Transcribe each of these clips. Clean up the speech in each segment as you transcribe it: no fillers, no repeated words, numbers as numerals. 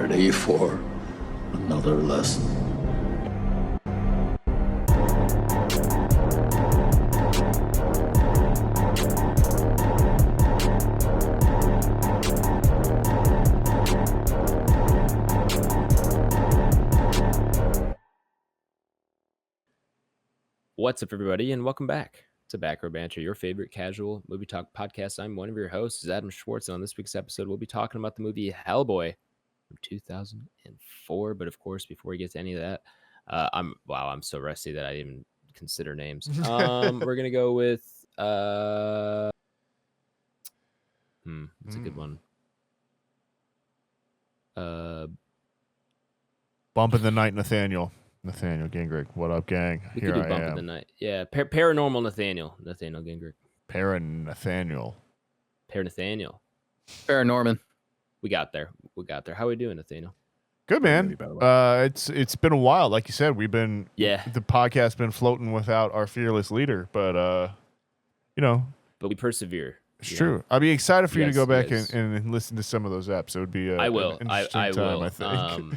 ready for another lesson? What's up, everybody, and welcome back to Back Row Banter, your favorite casual movie talk podcast. I'm one of your hosts, Adam Schwartz, and on this week's episode, we'll be talking about the movie Hellboy from 2004. But of course, before we get to any of that, I'm so rusty that I didn't even consider names. We're gonna go with that's a good one. Bump in the Night, Nathaniel Gingrich. What up, gang? We Here could do I Bump am. in the Night. Yeah, Paranormal Nathaniel Gingrich. Nathaniel. Paranorman. We got there. How we doing, Nathaniel? Good, man. It's been a while. Like you said, the podcast's been floating without our fearless leader, but But we persevere. it's true. I'd be excited for you to Yes, go back yes. and listen to some of those eps. It would be I will. an interesting I time, will. I think.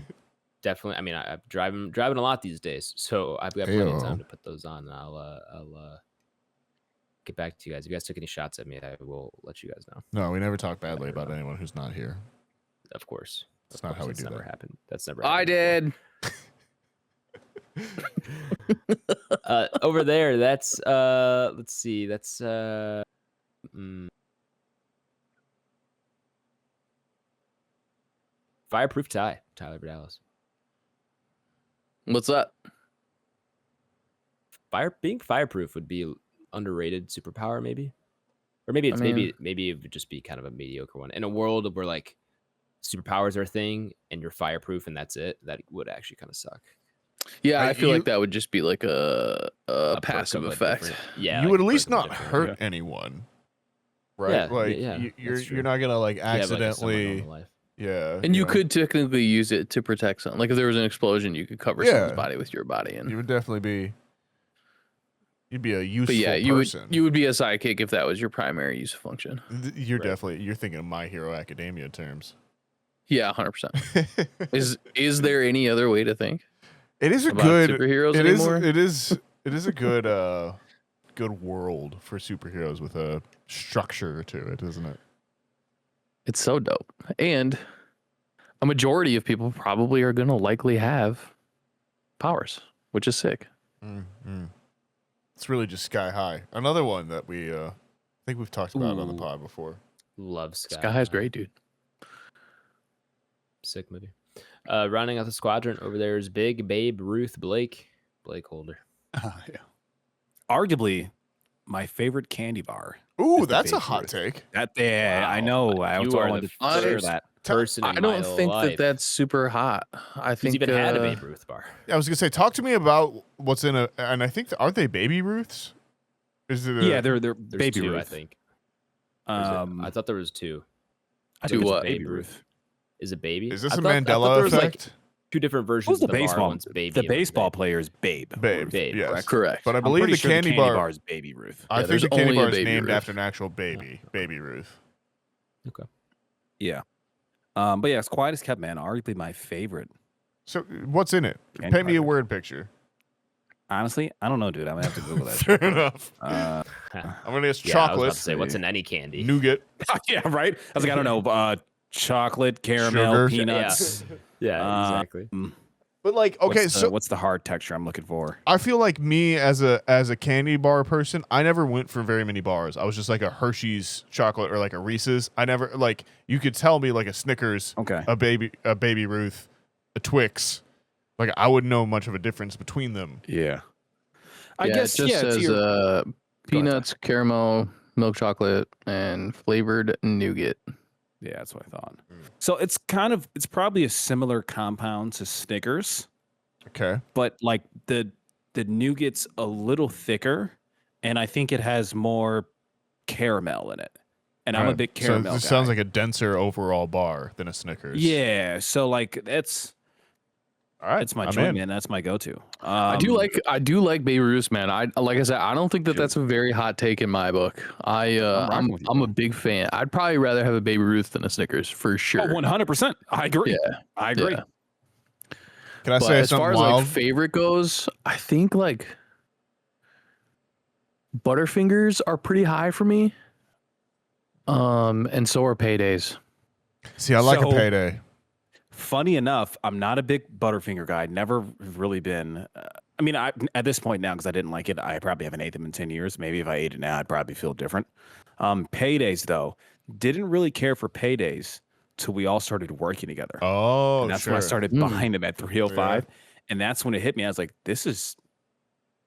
Definitely. I mean, I'm driving a lot these days, so I've got plenty of time to put those on. And I'll get back to you guys. If you guys took any shots at me, I will let you guys know. No, we never talk badly about anyone who's not here. Of course. That's not how we do never that. happened. That's never I happened did. over there, that's let's see, that's Fireproof Ty, Tyler Dallas. What's up? Being fireproof would be underrated superpower, maybe, or maybe it's maybe it would just be kind of a mediocre one in a world where like superpowers are a thing and you're fireproof and that's it. That would actually kind of suck. Yeah, I feel like that would just be like a passive effect. Yeah, you like would at least perk of a not different- hurt anyone, right? You're not gonna like You have, like, a accidentally. somewhat normal life. Yeah, And you could technically use it to protect something. Like if there was an explosion, you could cover someone's body with your body. You And would definitely be. You'd be a useful but yeah, person. you would be a sidekick if that was your primary use function. You're definitely thinking of My Hero Academia terms. Yeah, 100%. Is there any other way to think? It is a about good superheroes anymore? It is a good good world for superheroes with a structure to it, isn't it? It's so dope. And a majority of people probably are going to likely have powers, which is sick. Mm-hmm. It's really just sky high. Another one that we I think we've talked about on the pod before. Love Sky. Sky High's great, dude. Sick movie. Rounding out the squadron over there is Big Babe Ruth BlakeHolder. Yeah. Arguably my favorite candy bar. Ooh, is the that's a Babe hot Ruth. take. I know. I You also are wanted the to share first that. person in I my don't think life that's super hot. I who's think even had a Babe Ruth bar. I was gonna say, talk to me about what's in and I think aren't they Baby Ruths? Is it? Yeah, they're There's Baby two, Ruth. I think. I thought there was two. I Do think it's what? Baby Ruth. Is it Baby? Is this I a thought there Mandela was, like, effect? two different versions Who's the of the bar. baseball? One's Baby. The and one's baseball Babe. player is Babe. Babe, Babe, correct. But I I'm believe pretty the sure candy bar is Baby Ruth. I Yeah, think the there's candy only a bar is Baby named Ruth. after an actual baby, Baby Ruth. Okay. Yeah. But yeah, it's quiet as kept, man. Arguably my favorite. So what's in it? Candy Paint me a bar. word picture. Honestly, I don't know, dude. I'm gonna have to Google that. Fair shit. enough. Uh, I'm gonna guess Yeah, I was chocolate. about to say, what's in any candy? Nougat. yeah, right. I was like, I don't know. Chocolate, caramel, Sugar. peanuts. Yeah, exactly. But like, okay, what's the hard texture I'm looking for? I feel like me as a candy bar person, I never went for very many bars. I was just like a Hershey's chocolate or like a Reese's. I never like you could tell me like a Snickers, Okay. a Baby Ruth, a Twix. Like I wouldn't know much of a difference between them. Yeah. I Yeah, guess it just to says your- peanuts, caramel, milk chocolate, and flavored nougat. Yeah, that's what I thought. So it's probably a similar compound to Snickers, Okay. but like the nougat's a little thicker, and I think it has more caramel in it. And I'm a big caramel So this guy. sounds like a denser overall bar than a Snickers. Yeah, so like All right, It's my I'm joint, in. man. That's my go-to. I do like Baby Ruth, man. Like I said, I don't think that's a very hot take in my book. rocking with you, I'm a bro. big fan. I'd probably rather have a Baby Ruth than a Snickers for sure. 100%. I agree. Yeah, I agree. yeah. Can I But say as something far as wild? like favorite goes, I think like Butterfingers are pretty high for me. And so are Paydays. See, I like a So- payday. Funny enough, I'm not a big Butterfinger guy. Never really been. I mean, at this point now, because I didn't like it, I probably haven't ate them in 10 years. Maybe if I ate it now, I'd probably feel different. Paydays, though, didn't really care for Paydays till we all started working together. Oh, And that's sure. when I started buying them at 305. And that's when it hit me. I was like, this is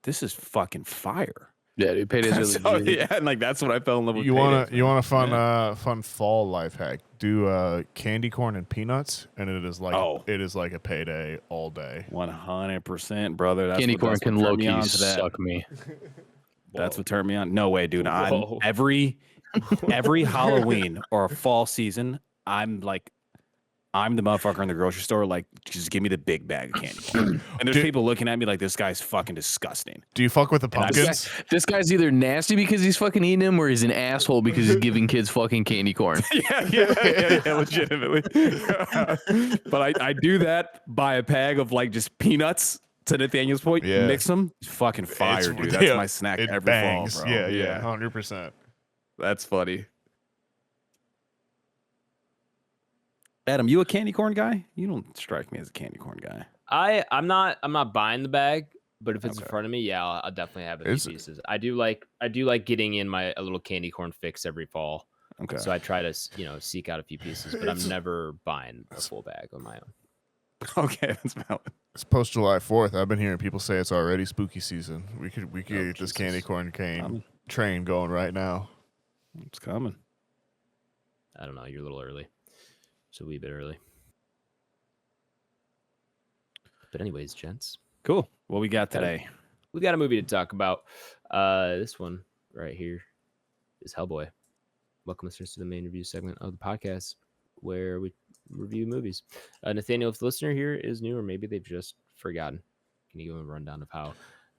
fucking fire. Yeah, dude, Paydays are So, legit. yeah, and like that's when I fell in love with You Paydays. want a fun Yeah. fun fall life hack? Do candy corn and peanuts, and it is like a payday all day. 100%, brother. That's Candy what, corn that's can what low turned me key on to that. suck me. That's what turned me on. No way, dude. Whoa. Every Halloween or fall season, I'm the motherfucker in the grocery store. Like, just give me the big bag of candy corn. And there's Dude. people looking at me like this guy's fucking disgusting. Do you fuck with the And I pumpkins? This guy's either nasty because he's fucking eating him, or he's an asshole because he's giving kids fucking candy corn. yeah, legitimately. But I do that. Buy a bag of like just peanuts. To Nathaniel's point, Yeah. mix them. It's fucking fire, It's- dude. That's yeah, my snack it every bangs. fall, bro. Yeah, 100%. That's funny. Adam, you a candy corn guy? You don't strike me as a candy corn guy. I'm not buying the bag, but if it's in Okay. front of me, yeah, I'll definitely have a Is few it- pieces. I do like getting in a little candy corn fix every fall. Okay. So I try to seek out a few pieces, but I'm It's- never buying a full bag on my own. Okay, that's valid. It's post July 4th. I've been hearing people say it's already spooky season. We could get this candy Jesus. corn Coming. train going right now. It's coming. I don't know. You're a little early. It's a wee bit early. But anyways, gents, Cool. What we got today? we've got a movie to talk about. This one right here is Hellboy. Welcome, listeners, to the main review segment of the podcast where we review movies. Nathaniel, if the listener here is new or maybe they've just forgotten, can you give them a rundown of how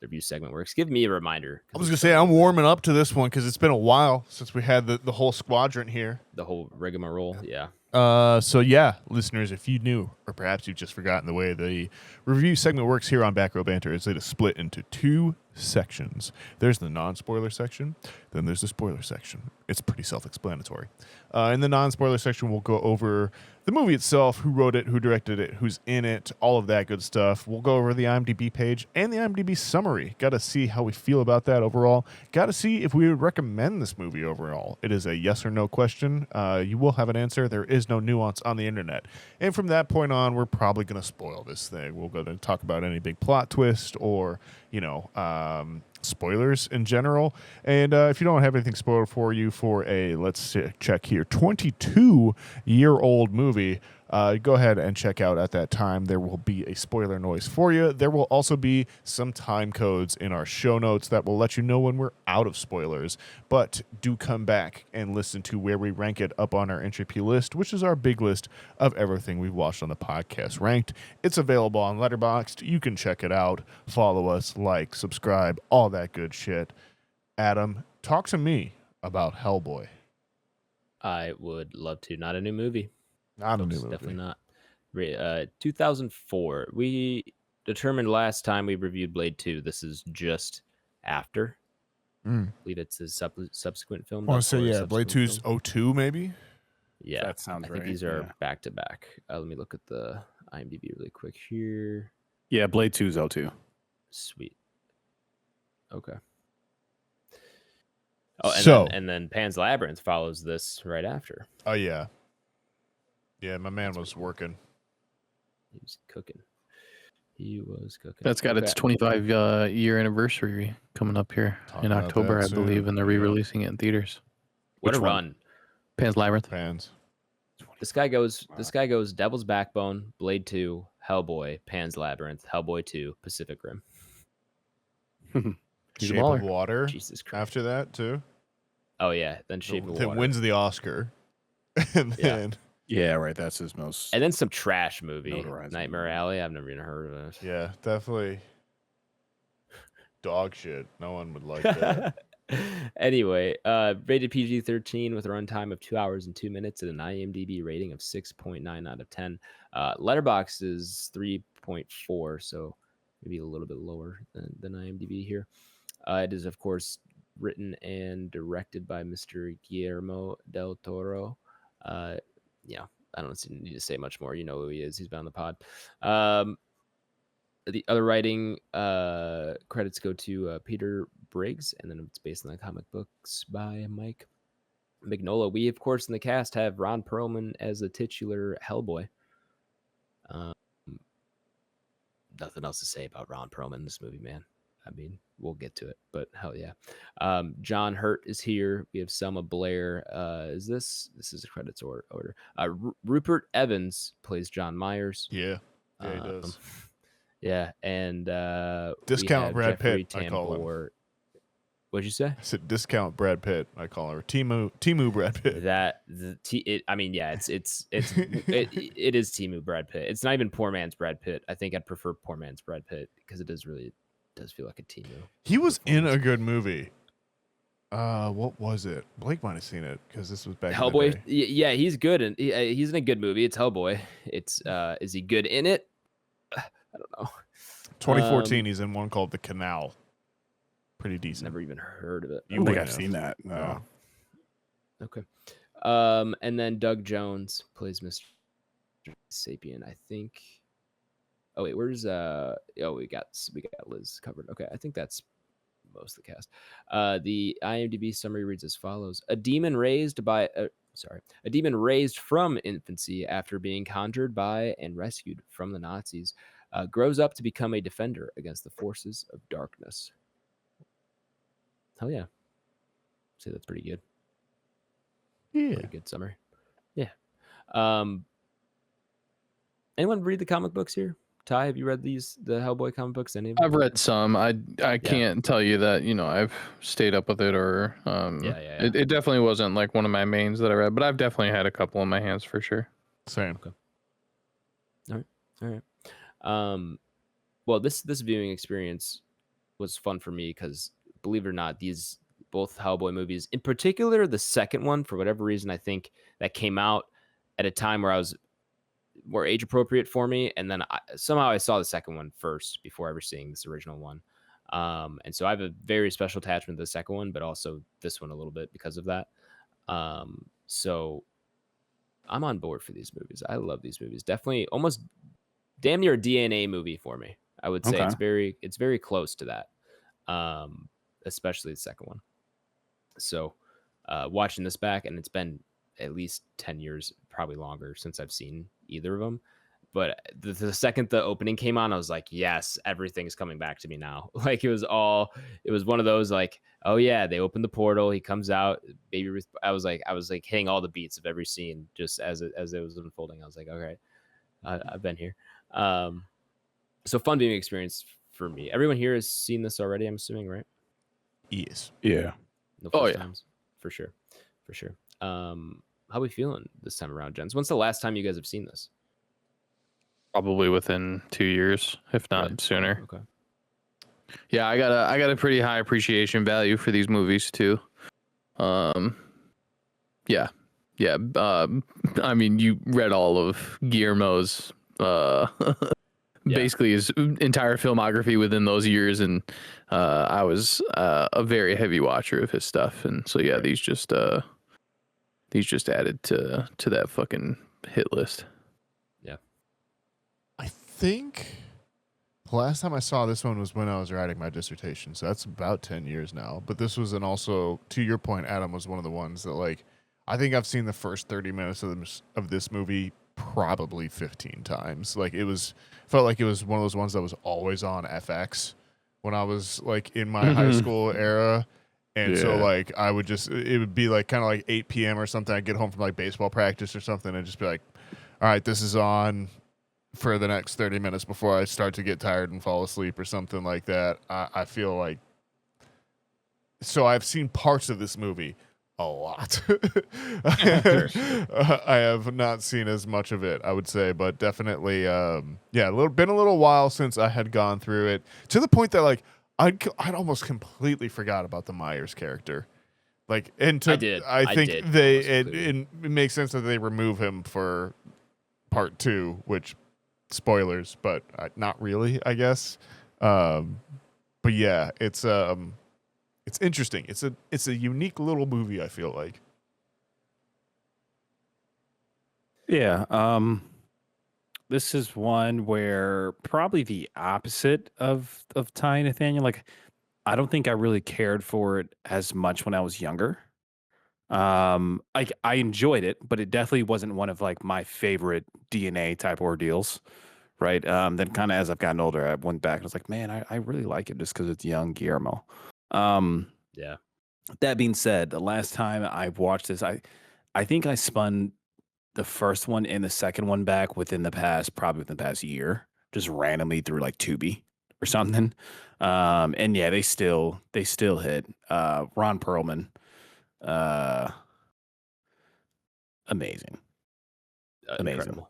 the review segment works? Give me a reminder. I was gonna say I'm warming up to this one because it's been a while since we had the whole squadron here. The whole rigmarole. Yeah. So yeah, listeners, if you knew, or perhaps you've just forgotten the way the review segment works here on Back Row Banter, is it is split into two sections. There's the non-spoiler section, then there's the spoiler section. It's pretty self-explanatory. In the non-spoiler section, we'll go over the movie itself, who wrote it, who directed it, who's in it, all of that good stuff. We'll go over the IMDb page and the IMDb summary. Got to see how we feel about that overall. Got to see if we would recommend this movie overall. It is a yes or no question. You will have an answer. There is no nuance on the internet. And from that point on, we're probably going to spoil this thing. We're going to talk about any big plot twist or, spoilers in general. And if you don't have anything spoiled for you for a, let's check here, 22-year-old movie, go ahead and check out At That Time. There will be a spoiler noise for you. There will also be some time codes in our show notes that will let you know when we're out of spoilers. But do come back and listen to where we rank it up on our Entropy list, which is our big list of everything we've watched on the podcast ranked. It's available on Letterboxd. You can check it out. Follow us, like, subscribe, all that good shit. Adam, talk to me about Hellboy. I would love to. Not a new movie. Not a new It's movie. definitely not. 2004. We determined last time we reviewed Blade 2. This is just after. Mm. I believe it's his subsequent film. I want to say, or yeah, Blade subsequent 2's film. 02, maybe? Yeah, That sounds I think right, these are yeah. back to back. Let me look at the IMDb really quick here. Yeah, Blade 2's 02. Sweet. Okay. Oh, and then Pan's Labyrinth follows this right after. Oh, yeah. Yeah, my man was working. He was cooking. He was cooking. That's got its 25 year anniversary coming up here Talk in about October, that I soon. believe, and they're Yeah. re-releasing it in theaters. What Which a one? run. Pan's Labyrinth. Fans. This guy goes Devil's Backbone, Blade 2, Hellboy, Pan's Labyrinth, Hellboy 2, Pacific Rim. He's a Shape baller. of Water Jesus Christ. after that, too. Oh yeah, then Shape of That Water. wins the Oscar. And Yeah. then Yeah, right. That's his most. And then some trash movie, Notarized Nightmare movie. Alley. I've never even heard of it. Yeah, definitely dog shit. No one would like that. Anyway, rated PG-13 with a runtime of 2 hours and 2 minutes and an IMDb rating of 6.9 out of 10. Letterboxd is 3.4, so maybe a little bit lower than IMDb here. It is, of course, written and directed by Mr. Guillermo del Toro. Yeah, I don't need to say much more. You know who he is. He's been on the pod. The other writing credits go to Peter Briggs, and then it's based on the comic books by Mike Mignola. We, of course, in the cast have Ron Perlman as the titular Hellboy. Nothing else to say about Ron Perlman in this movie, man. I mean, we'll get to it, but hell yeah. John Hurt is here. We have Selma Blair. This is a credits order. Rupert Evans plays John Myers. Yeah, he does. Yeah, and Discount Brad Jeffrey Pitt, I call him. Tambor. What'd you say? I said discount Brad Pitt. I call him, or Timu Brad Pitt. It is Timu Brad Pitt. It's not even poor man's Brad Pitt. I think I'd prefer poor man's Brad Pitt because it does feel like a Timu. He was in a good movie. What was it? Blake might have seen it because this was back Hellboy. in the day. Yeah, he's good, and he's in a good movie. It's Hellboy. It's is he good in it? I don't know. 2014, he's in one called The Canal. Pretty decent. Never even heard of it. I don't think I've seen that. No. Okay. And then Doug Jones plays Mr. Sapien, I think. Oh wait, where's we got Liz covered. Okay, I think that's most of the cast. The IMDb summary reads as follows: A demon raised from infancy after being conjured by and rescued from the Nazis, grows up to become a defender against the forces of darkness. Hell yeah. Say that's pretty good. Yeah. Pretty good summary. Yeah. Anyone read the comic books here? Ty, have you read the Hellboy comic books? Any of them? I've read some. I can't tell you that, I've stayed up with it or It definitely wasn't like one of my mains that I read, but I've definitely had a couple in my hands for sure. Same. Okay. All right. Well, this viewing experience was fun for me because, believe it or not, these both Hellboy movies, in particular the second one, for whatever reason, I think that came out at a time where I was more age appropriate for me, and then somehow I saw the second one first before ever seeing this original one, and so I have a very special attachment to the second one, but also this one a little bit because of that. So I'm on board for these movies. I love these movies. Definitely, almost damn near a DNA movie for me. I would say it's very close to that, especially the second one. So watching this back, and it's been at least 10 years, probably longer, since I've seen either of them. But the second the opening came on, I was like, yes, everything's coming back to me now. Like it was one of those like, oh yeah, they opened the portal, he comes out, baby Ruth. I was like hitting all the beats of every scene just as it was unfolding. I was like, okay, I've been here. So fun viewing experience for me. Everyone here has seen this already, I'm assuming, right? Yes. Yeah. No first times? For sure. How are we feeling this time around, gents? When's the last time you guys have seen this? Probably within 2 years, if not sooner. Okay. Yeah, I got a pretty high appreciation value for these movies too. Yeah. I mean, you read all of Guillermo's basically his entire filmography within those years, and I was a very heavy watcher of his stuff, and so yeah, these just added to that fucking hit list. Yeah. I think the last time I saw this one was when I was writing my dissertation, so that's about 10 years now. But this was, and also to your point, Adam, was one of the ones that, like, I think I've seen the first 30 minutes of this movie probably 15 times. Like felt like it was one of those ones that was always on FX when I was like in my high school era. And so like it would be like kind of like 8 p.m. or something. I'd get home from like baseball practice or something and just be like, all right, this is on for the next 30 minutes before I start to get tired and fall asleep or something like that. I feel like, so I've seen parts of this movie a lot. I have not seen as much of it, I would say, but definitely, been a little while since I had gone through it, to the point that like I'd almost completely forgot about the Myers character. Like, and I think it makes sense that they remove him for part 2, which spoilers, but not really, I guess. But yeah, it's interesting. It's a unique little movie, I feel like. Yeah. This is one where probably the opposite of Ty and Nathaniel. Like, I don't think I really cared for it as much when I was younger. I enjoyed it, but it definitely wasn't one of like my favorite DNA type ordeals. Right. Then kind of as I've gotten older, I went back and was like, man, I really like it just because it's young Guillermo. Yeah. That being said, the last time I watched this, I think I spun the first one and the second one back probably within the past year, just randomly through like Tubi or something. And yeah, they still hit. Ron Perlman, amazing. Incredible.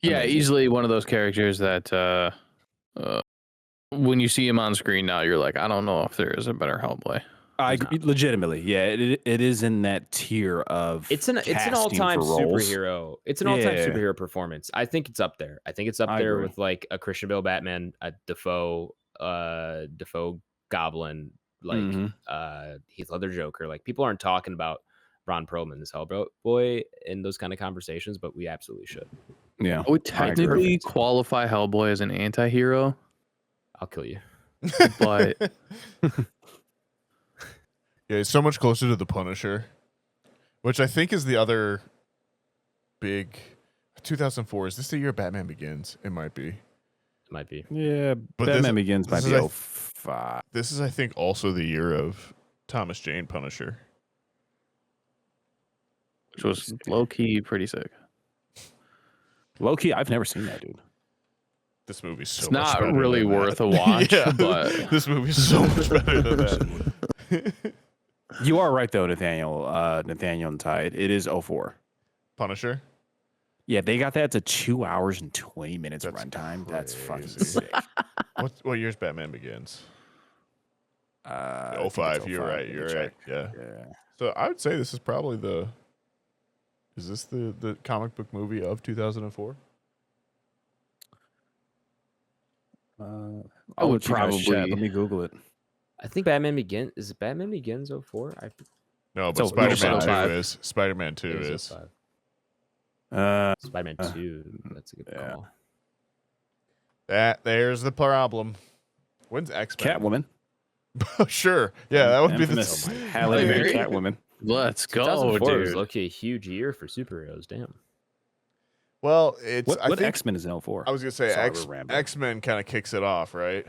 Yeah, Amazing. easily one of those characters that when you see him on screen now, you're like, I don't know if there is a better Hellboy. Legitimately, yeah, it is in that tier of it's an all-time superhero. It's an all-time superhero performance. I think it's up there. I think it's up there with like a Christian Bale Batman, a Defoe Goblin, like Heath Ledger Joker. Like, people aren't talking about Ron Perlman as Hellboy in those kind of conversations, but we absolutely should. Yeah, I would technically qualify Hellboy as an anti-hero. I'll kill you. But yeah, it's so much closer to the Punisher, which I think is the other big 2004. Is this the year Batman Begins? It might be. Yeah, but Batman Begins might be 05. This is, I think, also the year of Thomas Jane Punisher, which was low-key pretty sick. Low-key, I've never seen that, dude. This movie's so it's much not better really than worth that. a watch, Yeah, but this movie's so much better than that. You are right, though, Nathaniel and Ty. It is 04. Punisher? Yeah, they got that to 2 hours and 20 minutes runtime. That's fucking sick. What year's Batman Begins? 05. You're right. Yeah. So I would say this is probably is this the comic book movie of 2004? I would probably. Let me Google it. I think Batman Begins. Is it Batman Begins 04? No, but Spider-Man 2 is. Spider-Man 2 is. Spider-Man 2. That's a good call. There's the problem. When's X-Men? Catwoman. Sure. Yeah, that would be the Halle Berry Catwoman. Let's go, 2004 dude. was lucky a huge year for superheroes. Damn. Well, it's I think X-Men is in 04. I was gonna say X-Men kind of kicks it off, right?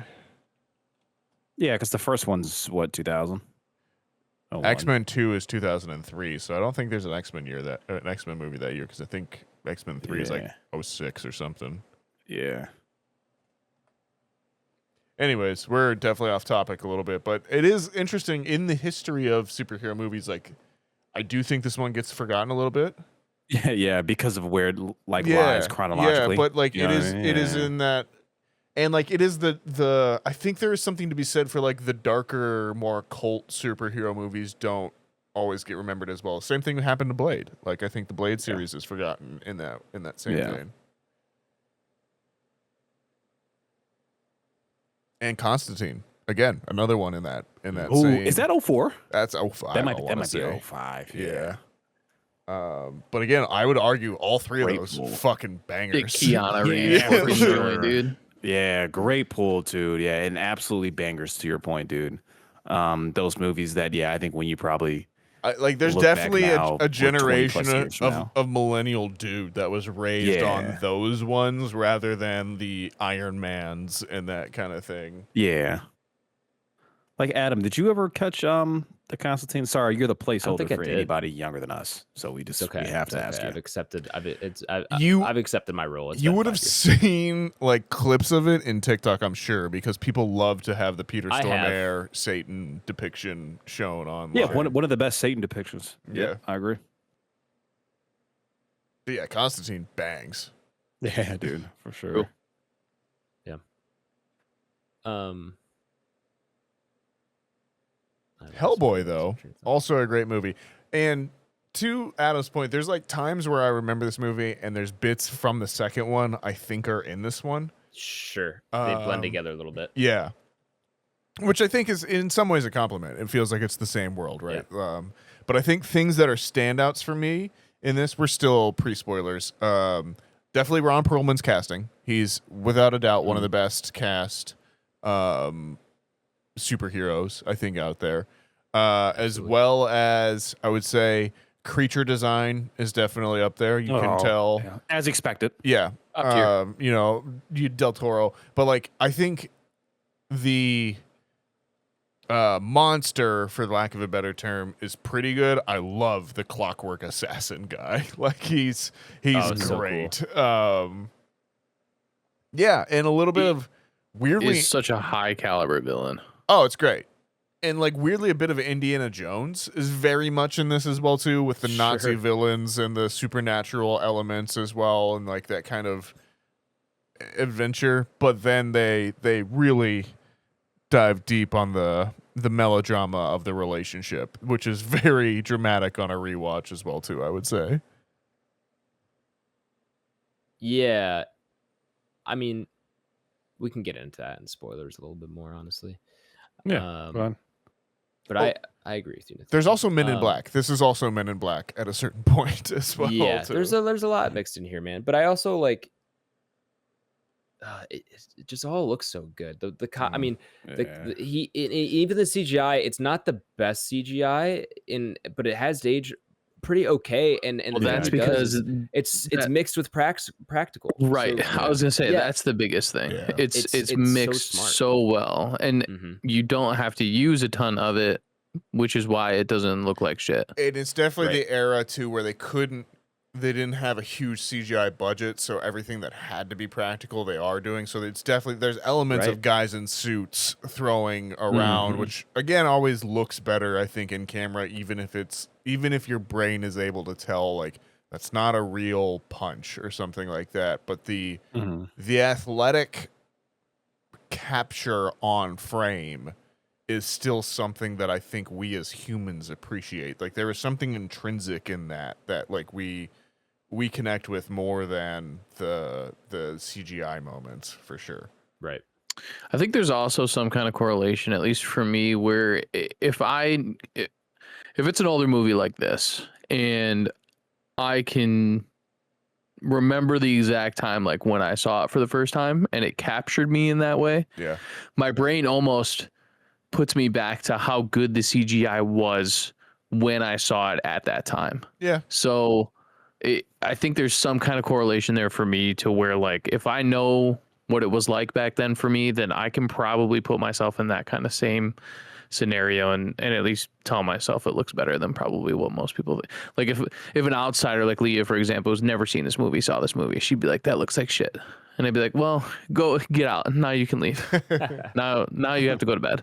Yeah, because the first one's 2000. X-Men 2 is 2003, so I don't think there's an X-Men movie that year, because I think X-Men 3 is like 06 or something. Yeah. Anyways, we're definitely off topic a little bit, but it is interesting in the history of superhero movies. Like, I do think this one gets forgotten a little bit. Yeah, because of where it lies chronologically. Yeah, but like it is in that, and like it is the I think there is something to be said for like the darker, more cult superhero movies don't always get remembered as well. Same thing happened to Blade. Like, I think the Blade series is forgotten in that same vein. And Constantine, again, another one in that same. Is that 04? That's 05. That might be 05. Yeah. But again, I would argue all three of those fucking bangers. Big Keanu Reeves for sure, dude. Yeah, great pull, dude. Yeah, and absolutely bangers to your point, dude. Those movies that, I think when you probably there's definitely a generation of millennial dude that was raised on those ones rather than the Iron Mans and that kind of thing. Yeah. Like Adam, did you ever catch the Constantine? Sorry, you're the placeholder for did. anybody younger than us, so we just we have to ask you. I've accepted. I've accepted my role. You would have seen like clips of it in TikTok, I'm sure, because people love to have the Peter Stormare Satan depiction shown online. Yeah, one of the best Satan depictions. Yeah, I agree. But yeah, Constantine bangs. Yeah, dude, for sure. Cool. Yeah. Hellboy, though, also a great movie. And to Adam's point, there's like times where I remember this movie and there's bits from the second one I think are in this one. Sure. They blend together a little bit. Yeah. Which I think is in some ways a compliment. It feels like it's the same world, right? Yeah. But I think things that are standouts for me in this, we're still pre-spoilers. Definitely Ron Perlman's casting. He's without a doubt one of the best cast superheroes I think out there, as well as I would say creature design is definitely up there. You can tell as expected. Yeah, up here. Del Toro, but like I think the monster, for lack of a better term, is pretty good. I love the Clockwork Assassin guy. Like he's great. So cool. Yeah, and a little bit of weirdly is such a high caliber villain. Oh, it's great. And like weirdly a bit of Indiana Jones is very much in this as well too, with the Nazi villains and the supernatural elements as well, and like that kind of adventure. But then they really dive deep on the melodrama of the relationship, which is very dramatic on a rewatch as well too, I would say. Yeah. I mean, we can get into that in spoilers a little bit more, honestly. Yeah, but I agree with you, Nathaniel. There's also Men in Black. This is also Men in Black at a certain point as well. Yeah, too. there's a lot mixed in here, man. But I also like it just all looks so good. I mean, even the CGI, it's not the best CGI but it has aged pretty okay, and that's because it's mixed with practical. Right. So, I was gonna say that's the biggest thing. Yeah. It's mixed so well, and you don't have to use a ton of it, which is why it doesn't look like shit. And it's definitely the era too where they didn't have a huge CGI budget, so everything that had to be practical they are doing. So it's definitely there's elements of guys in suits throwing around, which again always looks better, I think, in camera, even if your brain is able to tell like that's not a real punch or something like that. But the athletic capture on frame is still something that I think we as humans appreciate. Like there is something intrinsic in that like we connect with more than the CGI moments, for sure. Right. I think there's also some kind of correlation, at least for me, where if it's an older movie like this and I can remember the exact time, like when I saw it for the first time and it captured me in that way, my brain almost puts me back to how good the CGI was when I saw it at that time. Yeah. So I think there's some kind of correlation there for me to where, like, if I know what it was like back then for me, then I can probably put myself in that kind of same scenario and at least tell myself it looks better than probably what most people like. If an outsider like Leah, for example, who's never seen this movie, saw this movie, she'd be like, that looks like shit. And I'd be like, well, go get out. Now you can leave. now you have to go to bed.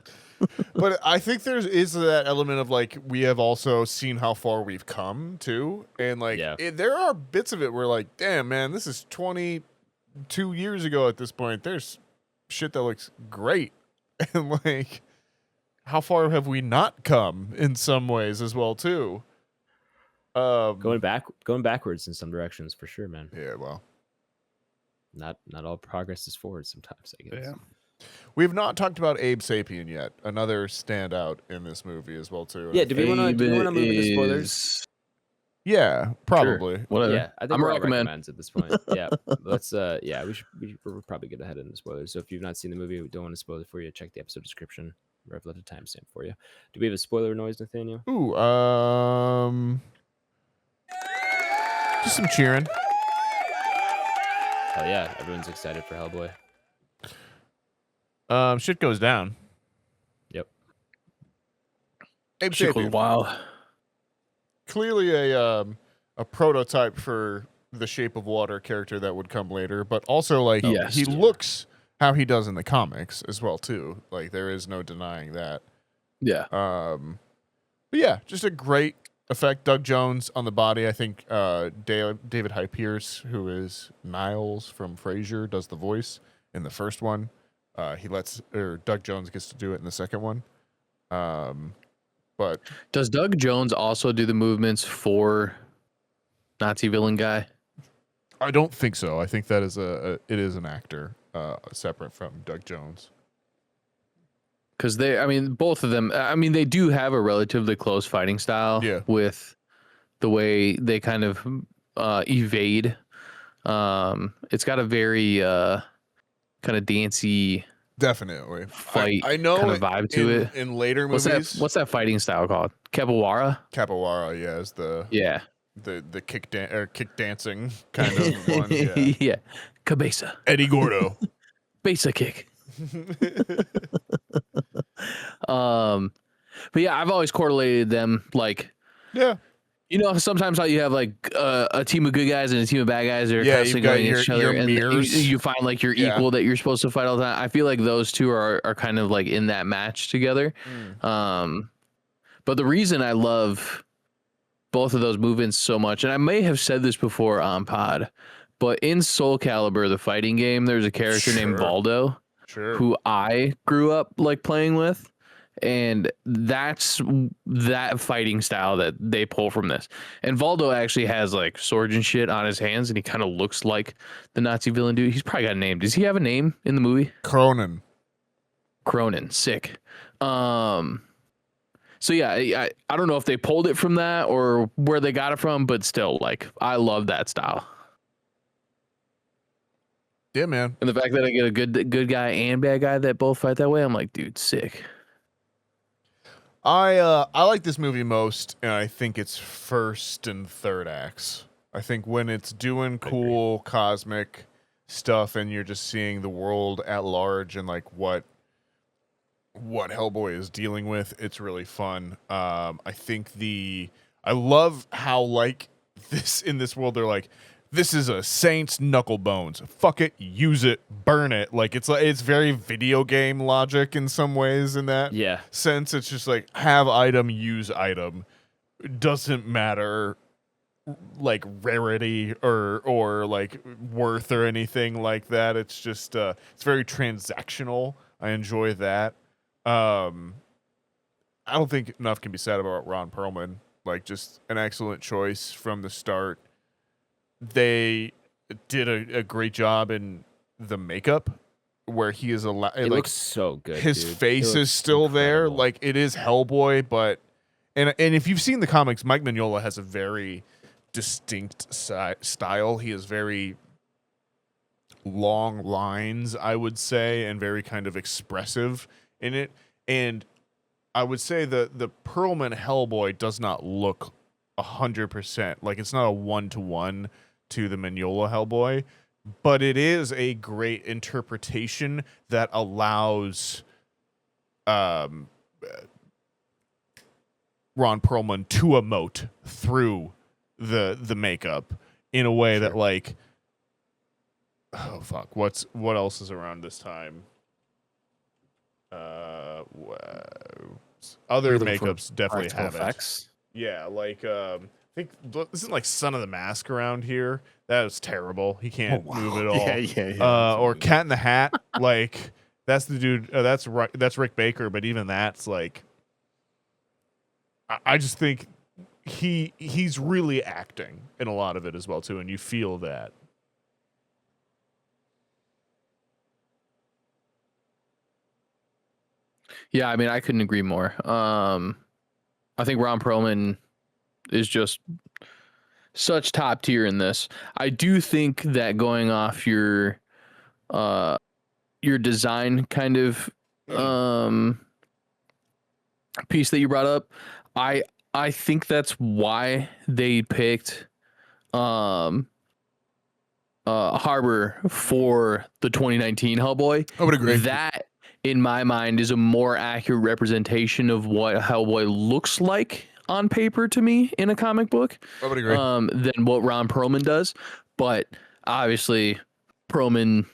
But I think there is that element of like we have also seen how far we've come too, and like there are bits of it where like, damn man, this is 22 years ago at this point. There's shit that looks great, and like how far have we not come in some ways as well too. Going backwards in some directions for sure, man. Yeah, well, not all progress is forward sometimes, I guess. Yeah. We have not talked about Abe Sapien yet. Another standout in this movie as well too. Yeah, do we want to move into spoilers? Yeah, probably. Sure. Whatever. Yeah, I think we're all recommends at this point. Yeah, let's. We're probably good ahead into spoilers. So if you've not seen the movie, we don't want to spoil it for you. Check the episode description. I've left a timestamp for you. Do we have a spoiler noise, Nathaniel? Ooh, just some cheering. Oh yeah, everyone's excited for Hellboy. Shit goes down. Yep. Abe Shit Sapien. was wild. Clearly a prototype for the Shape of Water character that would come later, but also like Yes. he looks how he does in the comics as well too. Like there is no denying that. Yeah. But yeah, just a great effect. Doug Jones on the body. I think David Hyde Pierce, who is Niles from Frasier, does the voice in the first one. Doug Jones gets to do it in the second one. But Does Doug Jones also do the movements for Nazi villain guy? I don't think so. I think that is it is an actor separate from Doug Jones. Because both of them, they do have a relatively close fighting style. Yeah. With the way they kind of evade. It's got a very kind of dancey, Definitely fight I know kind of vibe to it. In later What's movies. that fighting style called? Capoeira? Capoeira, yeah, is the kick dancing kind of one. Yeah. Yeah. Cabeza. Eddie Gordo. Besa kick. But yeah, I've always correlated them like, Yeah. you know, sometimes how you have like a team of good guys and a team of bad guys that are constantly going against each other, and you find like you're equal, that you're supposed to fight all the time. I feel like those two are kind of like in that match together. But the reason I love both of those movements so much, and I may have said this before on pod, but in Soul Calibur, the fighting game, there's a character named Valdo, who I grew up like playing with. And that's that fighting style that they pull from this. And Valdo actually has like swords and shit on his hands, and he kind of looks like the Nazi villain dude. He's probably got a name. Does he have a name in the movie? Cronin, sick. So yeah, I don't know if they pulled it from that or where they got it from, but still, like, I love that style. Yeah, man. And the fact that I get a good guy and bad guy that both fight that way, I'm like, dude, sick. I like this movie most, and I think it's first and third acts. I think when it's doing cool cosmic stuff and you're just seeing the world at large and like what Hellboy is dealing with, it's really fun. I love how like this in this world they're like, this is a Saints knuckle bones. Fuck it, use it, burn it. Like it's very video game logic in some ways in that sense. It's just like have item, use item. It doesn't matter like rarity or like worth or anything like that. It's just it's very transactional. I enjoy that. I don't think enough can be said about Ron Perlman. Like just an excellent choice from the start. They did a great job in the makeup where he is it looks so good. His dude. face is still there. Like it is Hellboy, but and if you've seen the comics, Mike Mignola has a very distinct style. He has very long lines, I would say, and very kind of expressive in it. And I would say the Perlman Hellboy does not look 100%. Like it's not a 1-to-1 to the Mignola Hellboy, but it is a great interpretation that allows Ron Perlman to emote through the makeup in a way that like, oh fuck, what else is around this time? Other makeups definitely have effects. Yeah, like I think isn't like Son of the Mask around here. That is terrible. He can't move at all. Yeah. Or Cat in the Hat. Like that's the dude. That's Rick Baker. But even that's like, I just think he's really acting in a lot of it as well too, and you feel that. Yeah, I mean, I couldn't agree more. I think Ron Perlman is just such top tier in this. I do think that going off your design kind of piece that you brought up, I think that's why they picked Harbor for the 2019 Hellboy. I would agree. That in my mind, is a more accurate representation of what Hellboy looks like on paper to me in a comic book. I would agree. Than what Ron Perlman does. But obviously, Perlman,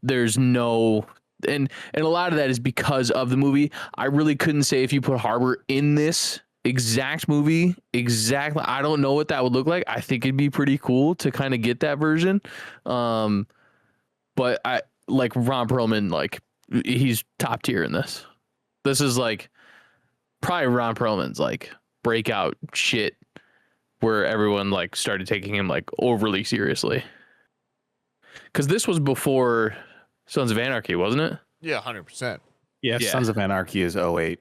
there's no. And a lot of that is because of the movie. I really couldn't say if you put Harbor in this exact movie, exactly. I don't know what that would look like. I think it'd be pretty cool to kind of get that version. But I like Ron Perlman, like he's top tier in this. This is like probably Ron Perlman's like breakout shit where everyone like started taking him like overly seriously. Because this was before Sons of Anarchy, wasn't it? Yeah, 100%. Yeah, Sons of Anarchy is 08.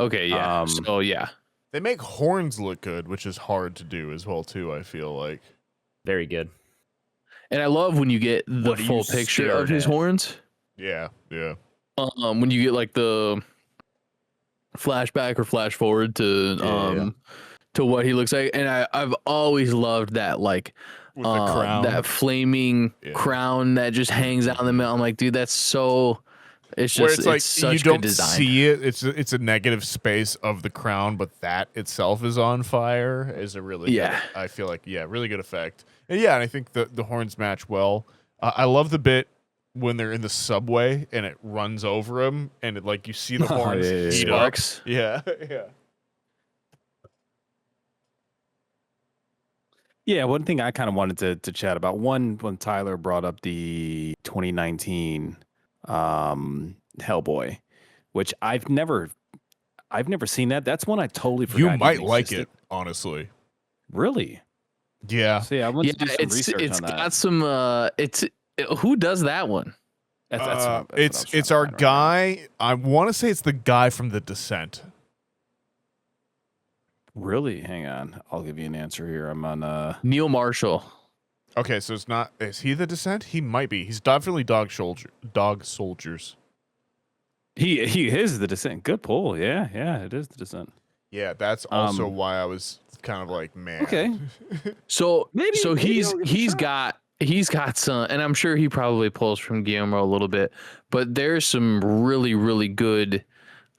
Okay, yeah. So yeah. They make horns look good, which is hard to do as well too, I feel like. Very good. And I love when you get the What are full you picture staring of his at? horns. Yeah. When you get like the flashback or flash forward to to what he looks like. And I've always loved that like With the crown. that flaming crown that just hangs out in the middle. I'm like, dude, that's so it's just Where it's like such you good don't design. see it. It's a negative space of the crown, but that itself is on fire is a really good, I feel like really good effect. And and I think the horns match well. I love the bit when they're in the subway and it runs over them and it like you see the horns heat up. Sparks. Yeah. Yeah, one thing I kind of wanted to chat about. One, when Tyler brought up the 2019 Hellboy, which I've never seen that. That's one I totally forgot. You might even like existed. it, honestly. Really? Yeah. So yeah, I want to do some research it's on that. got some who does that one? It's our guy. I want to say it's the guy from The Descent. Really? Hang on. I'll give you an answer here. I'm on Neil Marshall. Okay, so it's not. Is he The Descent? He might be. He's definitely Dog Soldiers. He is The Descent. Good pull. Yeah, it is The Descent. Yeah, that's also why I was kind of like, man. Okay. So Maybe he's I'll give it a shot. he's got some, and I'm sure he probably pulls from Guillermo a little bit, but there's some really, really good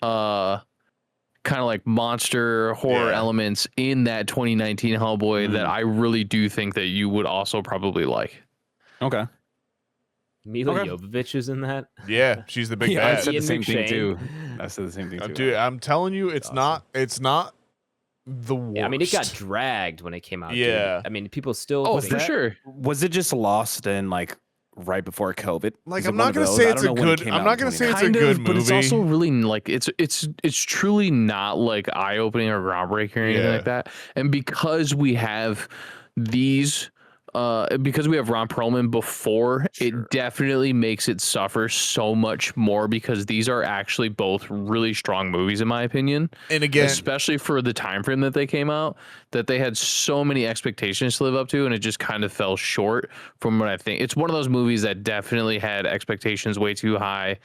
kind of like monster horror elements in that 2019 Hellboy that I really do think that you would also probably like. Okay. Mila Jovovich is in that. Yeah, she's the big Yeah, I bad. said the Ian same thing McShane. too. I said the same thing too. Dude, I'm telling you, it's not the worst. Yeah, I mean, it got dragged when it came out. Yeah. Dude. I mean, people still. Oh, think for sure. Was it just lost in like right before COVID? Like, Is it I'm one not of gonna those? say I it's don't a know when it good. came I'm out not in gonna say it's a Kind good of, movie. but it's also really like it's truly not like eye opening or groundbreaking or anything like that. And because we have these, because we have Ron Perlman before, it definitely makes it suffer so much more because these are actually both really strong movies in my opinion. And again, especially for the time frame that they came out, that they had so many expectations to live up to, and it just kind of fell short from what I think. It's one of those movies that definitely had expectations way too high,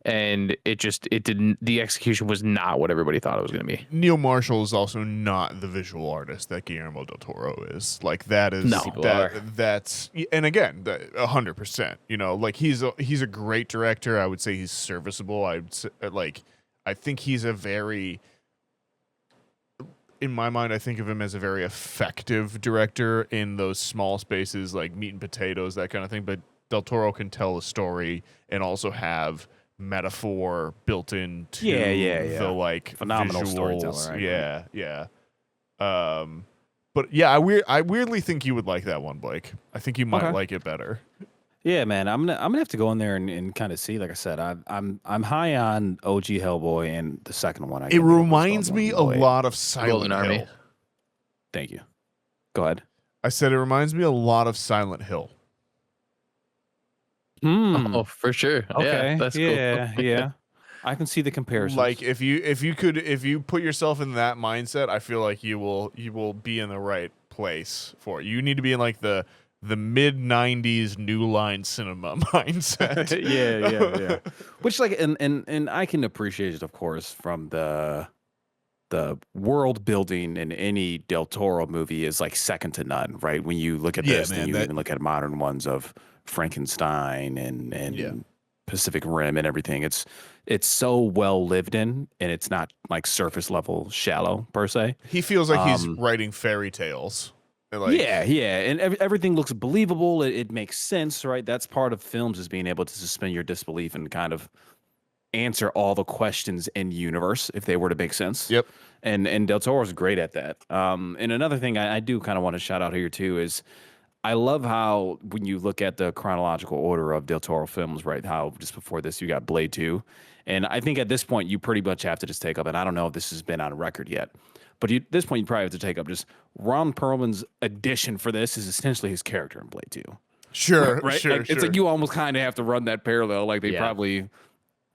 and it didn't. The execution was not what everybody thought it was going to be. Neil Marshall is also not the visual artist that Guillermo del Toro is. Like that is that's and again 100%. You know, like he's a great director. I would say he's serviceable. I think he's a very, in my mind, I think of him as a very effective director in those small spaces like meat and potatoes, that kind of thing. But Del Toro can tell a story and also have metaphor built into the like phenomenal visuals. storyteller. Yeah. But yeah, I weirdly think you would like that one, Blake. I think you might like it better. Yeah, man, I'm gonna have to go in there and kind of see. Like I said, I'm high on OG Hellboy and the second one. It reminds me a lot of Silent Army. Hill. Thank you. Go ahead. I said it reminds me a lot of Silent Hill. Oh, for sure. Okay. Yeah, that's cool. Yeah. I can see the comparison. Like if you put yourself in that mindset, I feel like you will be in the right place for it. You need to be in like the mid 90s New Line cinema mindset. yeah. Which like and I can appreciate it, of course, from the world building in any Del Toro movie is like second to none, right? When you look at this, and you even look at modern ones of Frankenstein and Pacific Rim and everything. It's so well lived in, and it's not like surface level shallow per se. He feels like he's writing fairy tales. Like, yeah, and everything looks believable. It makes sense, right? That's part of films, is being able to suspend your disbelief and kind of answer all the questions in universe if they were to make sense. Yep. And Del Toro's great at that. And another thing I do kind of want to shout out here too is I love how when you look at the chronological order of Del Toro films, right? How just before this you got Blade 2. And I think at this point you pretty much have to just take up, and I don't know if this has been on record yet, but at this point you probably have to take up just Ron Perlman's addition for this is essentially his character in Blade 2. Sure, right? Sure, It's like you almost kind of have to run that parallel. Like they probably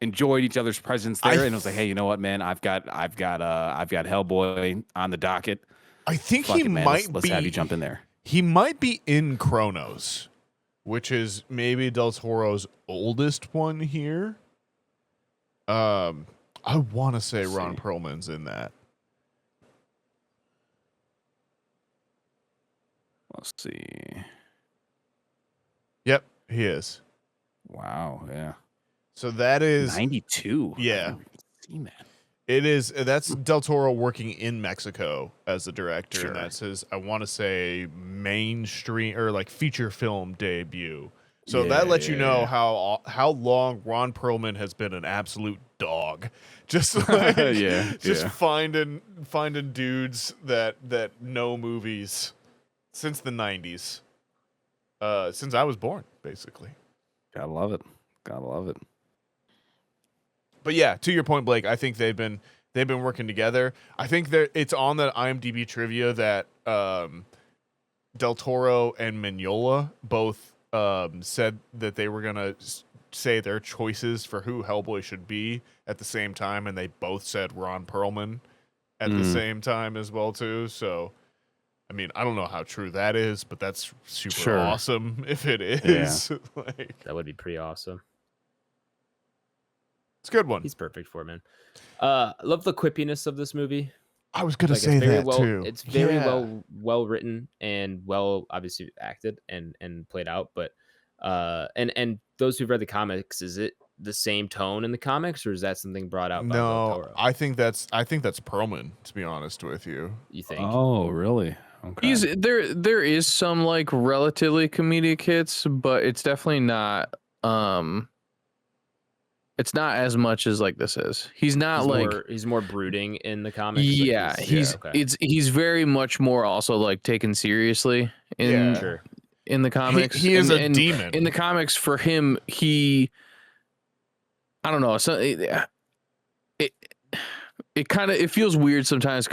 enjoyed each other's presence there, and it was like, hey, you know what, man? I've got Hellboy on the docket. I think Fuck he it, man. might Let's be. have you jump in there. He might be in Chronos, which is maybe Del Toro's oldest one here. I want to say Ron Perlman's in that. Let's see. Yep, he is. Wow, yeah. So that is 92. Yeah. I haven't even seen that. It is. That's Del Toro working in Mexico as the director, Sure. and that's his, I want to say, mainstream or like feature film debut. So that lets you know how long Ron Perlman has been an absolute dog. Just like, finding dudes that know movies since the 90s. Since I was born, basically. Gotta love it. But yeah, to your point, Blake, I think they've been working together. I think it's on the IMDb trivia that Del Toro and Mignola both said that they were gonna say their choices for who Hellboy should be at the same time, and they both said Ron Perlman at the same time as well too. So, I mean, I don't know how true that is, but that's super awesome if it is. Yeah. That would be pretty awesome. It's a good one. He's perfect for it, man. I love the quippiness of this movie. I was gonna Like, say it's very that too. It's very well written and well obviously acted and played out. But and those who've read the comics, is it the same tone in the comics, or is that something brought out by Del Toro? I think that's Perlman, to be honest with you. You think? Oh, really? Okay. There is some like relatively comedic hits, but it's definitely not it's not as much as like this is. He's not he's more brooding in the comics. Yeah, he's very much more also like taken seriously in the comics. He is a demon in the comics. For him, I don't know. So it kind of feels weird sometimes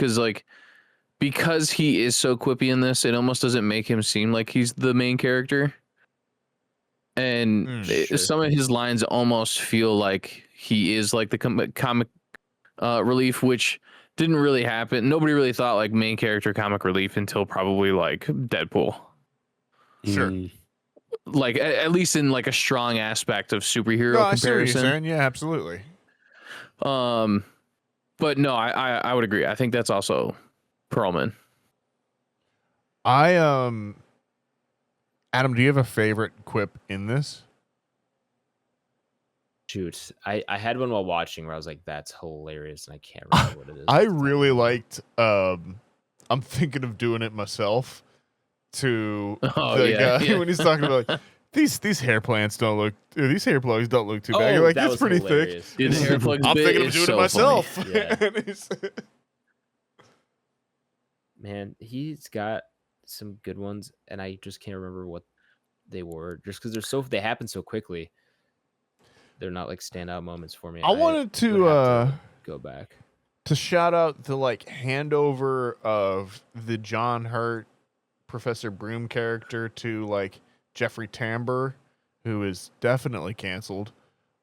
because he is so quippy in this, it almost doesn't make him seem like he's the main character. And some of his lines almost feel like he is like the comic relief, which didn't really happen. Nobody really thought like main character comic relief until probably like Deadpool. Sure. Like at least in like a strong aspect of superhero comparison. I see what you're saying. Yeah, absolutely. But no, I would agree. I think that's also Perlman. Adam, do you have a favorite quip in this? Shoot, I had one while watching where I was like, "That's hilarious," and I can't remember what it is. I really liked. I'm thinking of doing it myself. To the guy when he's talking about like, these hair plants don't look. These hair plugs don't look too bad. You're like, that's pretty thick. Dude, the hair plugs I'm thinking of doing it myself. Man, he's got some good ones, and I just can't remember what they were. Just because they happen so quickly, they're not like standout moments for me. I wanted to go back to shout out the like handover of the John Hurt Professor Broom character to like Jeffrey Tambor, who is definitely canceled,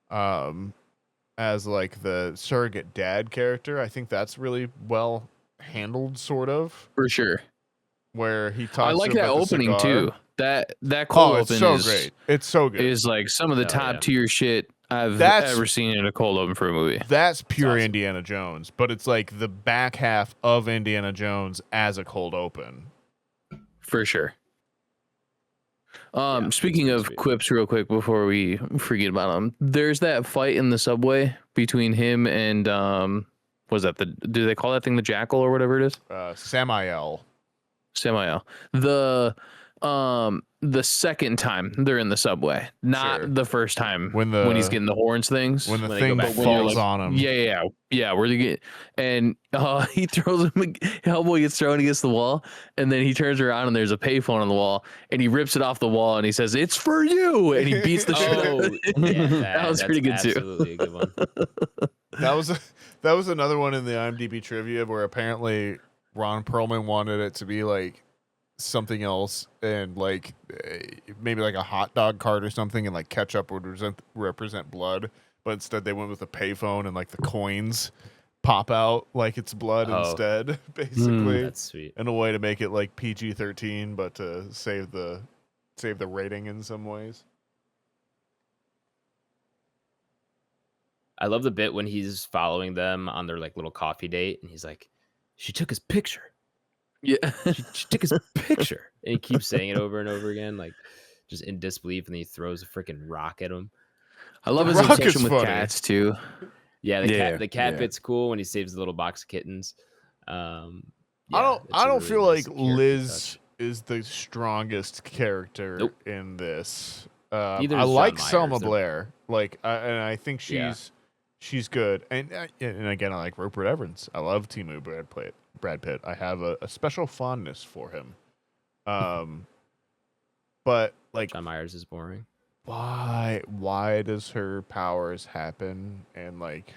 as like the surrogate dad character. I think that's really well handled, sort of, for sure. Where he talks. I like that opening too. That open cold it's so great. It's so good. Is like some of the top tier shit I've ever seen in a cold open for a movie. That's pure Indiana Jones, but it's like the back half of Indiana Jones as a cold open. For sure. Speaking pretty of sweet. quips, real quick before we forget about them, there's that fight in the subway between him and was that do they call that thing the Jackal or whatever it is? Samael. Samael. The second time they're in the subway, not Sure. the first time When he's getting the horns things. When the When they go thing back, falls on him. Yeah. Where they get and he throws him. Hellboy gets thrown against the wall, and then he turns around and there's a payphone on the wall, and he rips it off the wall and he says, "It's for you," and he beats the shit out of it. Yeah, That was pretty good too. Absolutely a good one. That was another one in the IMDb trivia where apparently Ron Perlman wanted it to be like something else and like maybe like a hot dog cart or something, and like ketchup would represent blood, but instead they went with a payphone and like the coins pop out like it's blood instead, basically. That's sweet. In a way to make it like PG-13, but to save the rating in some ways. I love the bit when he's following them on their like little coffee date, and he's like, "She took his picture." Yeah. She took his picture, and he keeps saying it over and over again, like just in disbelief, and then he throws a freaking rock at him. I love his Rock is obsession with funny. cats too. Yeah, the cat yeah. bit's cool when he saves the little box of kittens. I Yeah, it's a don't really feel nice like character Liz touch. is the strongest character Nope. in this. Neither I is John like Myers. Selma They're- Blair, like, and I think Yeah. she's good. And again, I like Rupert Everett. I love Timu Brad Pitt. I have a special fondness for him. But like, John Myers is boring. why does her powers happen, and like,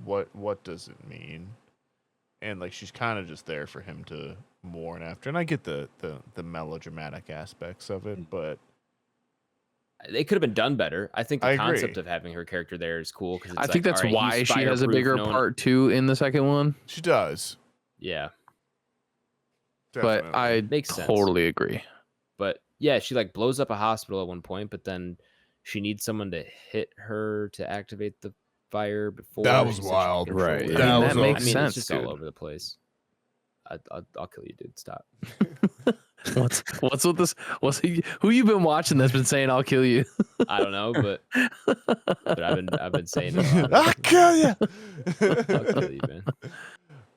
what does it mean? And like, she's kind of just there for him to mourn after. And I get the melodramatic aspects of it, but They could have been done better. I think the I concept agree. of having her character there is cool because I think that's why she has a bigger part too in the second one. she does. Yeah, Definitely. But I Makes sense. totally agree. but yeah, she like blows up a hospital at one point, but then she needs someone to hit her to activate the fire before. That was she said she wild. could control Right, it. yeah. That I mean, was that makes I mean, sense, it's just dude. all over the place. I'll kill you, dude. Stop. What's with this? Who you been watching that's been saying I'll kill you? I don't know, but I've been saying it. A lot. I'll kill you. I'll kill you, man.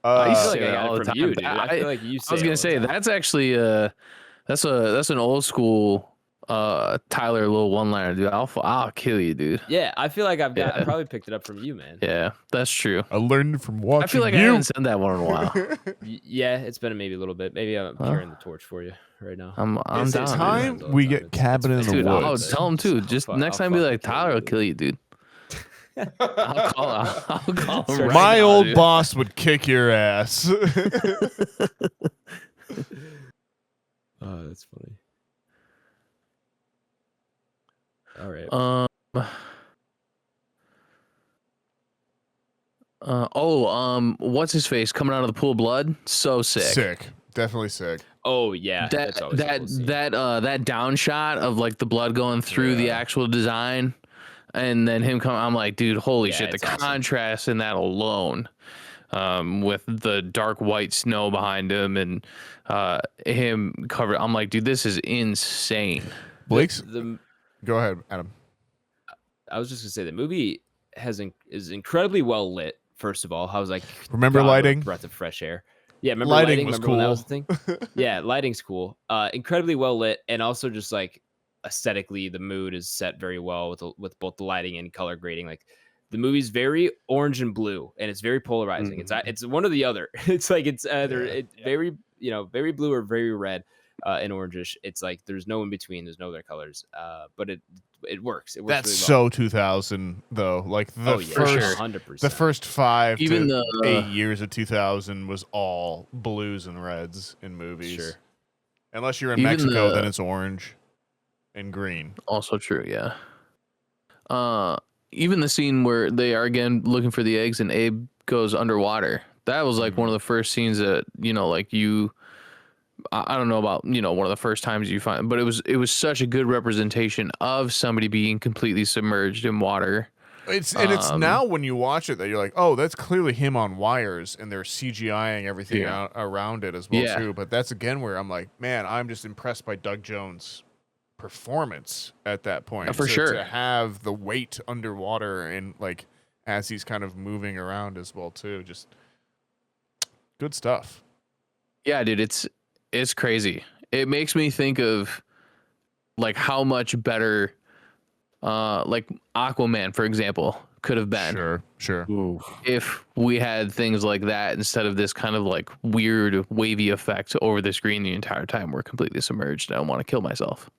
I used to feel like say I it got all it the from time. you, dude. I feel like you say I was it gonna all the say time. that's actually that's an old school Tyler little one liner, dude. I'll kill you, dude. Yeah, I feel like I Yeah. probably picked it up from you, man. Yeah, that's true. I learned it from watching I feel like I you. haven't said that one in a while. Yeah, it's been maybe a little bit. Maybe I'm carrying the torch for you right now. I'm Is it down, dude. time All we the time. get Cabin in the Dude, I'll Woods? tell him too. Just next time, be like, Tyler will kill you, dude. I'll call him right My now, old dude. boss would kick your ass. Oh, that's funny. All right. What's his face coming out of the pool of blood? So sick. Sick. Definitely sick. Oh yeah, that's always a cool scene. that down shot of like the blood going through the actual design, and then him coming. I'm like, dude, holy Yeah, shit! The it's awesome. contrast in that alone, with the dark white snow behind him and him covered. I'm like, dude, this is insane. Blake's. The Go ahead, Adam. I was just gonna say the movie is incredibly well lit. First of all, I was like, Remember God, what a lighting? breath of fresh air. Yeah, remember Lighting lighting? was Remember when that cool. was the thing? Yeah, lighting's cool. Incredibly well lit, and also just like aesthetically, the mood is set very well with both the lighting and color grading. Like the movie's very orange and blue, and it's very polarizing. It's one or the other. It's like it's either very very blue or very red and orangish. It's like there's no in between. There's no other colors. But it works. It works. That's really well. so 2000 though. Like the Oh yeah, first 100%. the first 5 Even to the 8 years of 2000 was all blues and reds in movies. Sure. Unless you're in Even Mexico, the- then it's orange and green. Also true, yeah. Even the scene where they are again looking for the eggs and Abe goes underwater. That was like one of the first scenes that, like I don't know about, one of the first times you find, but it was such a good representation of somebody being completely submerged in water. It's now when you watch it that you're like, oh, that's clearly him on wires, and they're CGIing everything out around it as well too. But that's again where I'm like, man, I'm just impressed by Doug Jones performance at that point. For sure. To have the weight underwater and like as he's kind of moving around as well too, just good stuff. Yeah, dude, it's crazy. It makes me think of like how much better like Aquaman, for example, could have been. Sure. Ooh. If we had things like that instead of this kind of like weird wavy effect over the screen the entire time we're completely submerged. I don't want to kill myself.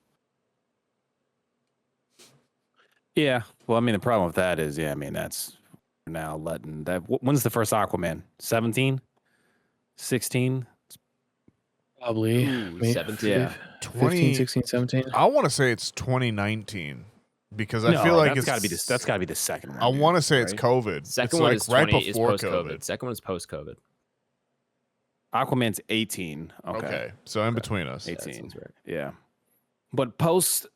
Yeah. Well, I mean, the problem with that is, I mean, that's now letting that. When's the first Aquaman? 17? 16? Probably 17. Yeah. 15, 16, 17. I want to say it's 2019 because I No, feel like that's got to be that's got to be the second one. I want to say it's right? COVID. Second it's one like is right 20 is before post-COVID. Second one is post-COVID. Aquaman's 18. Okay. So in between us. 18. Right. Yeah. But post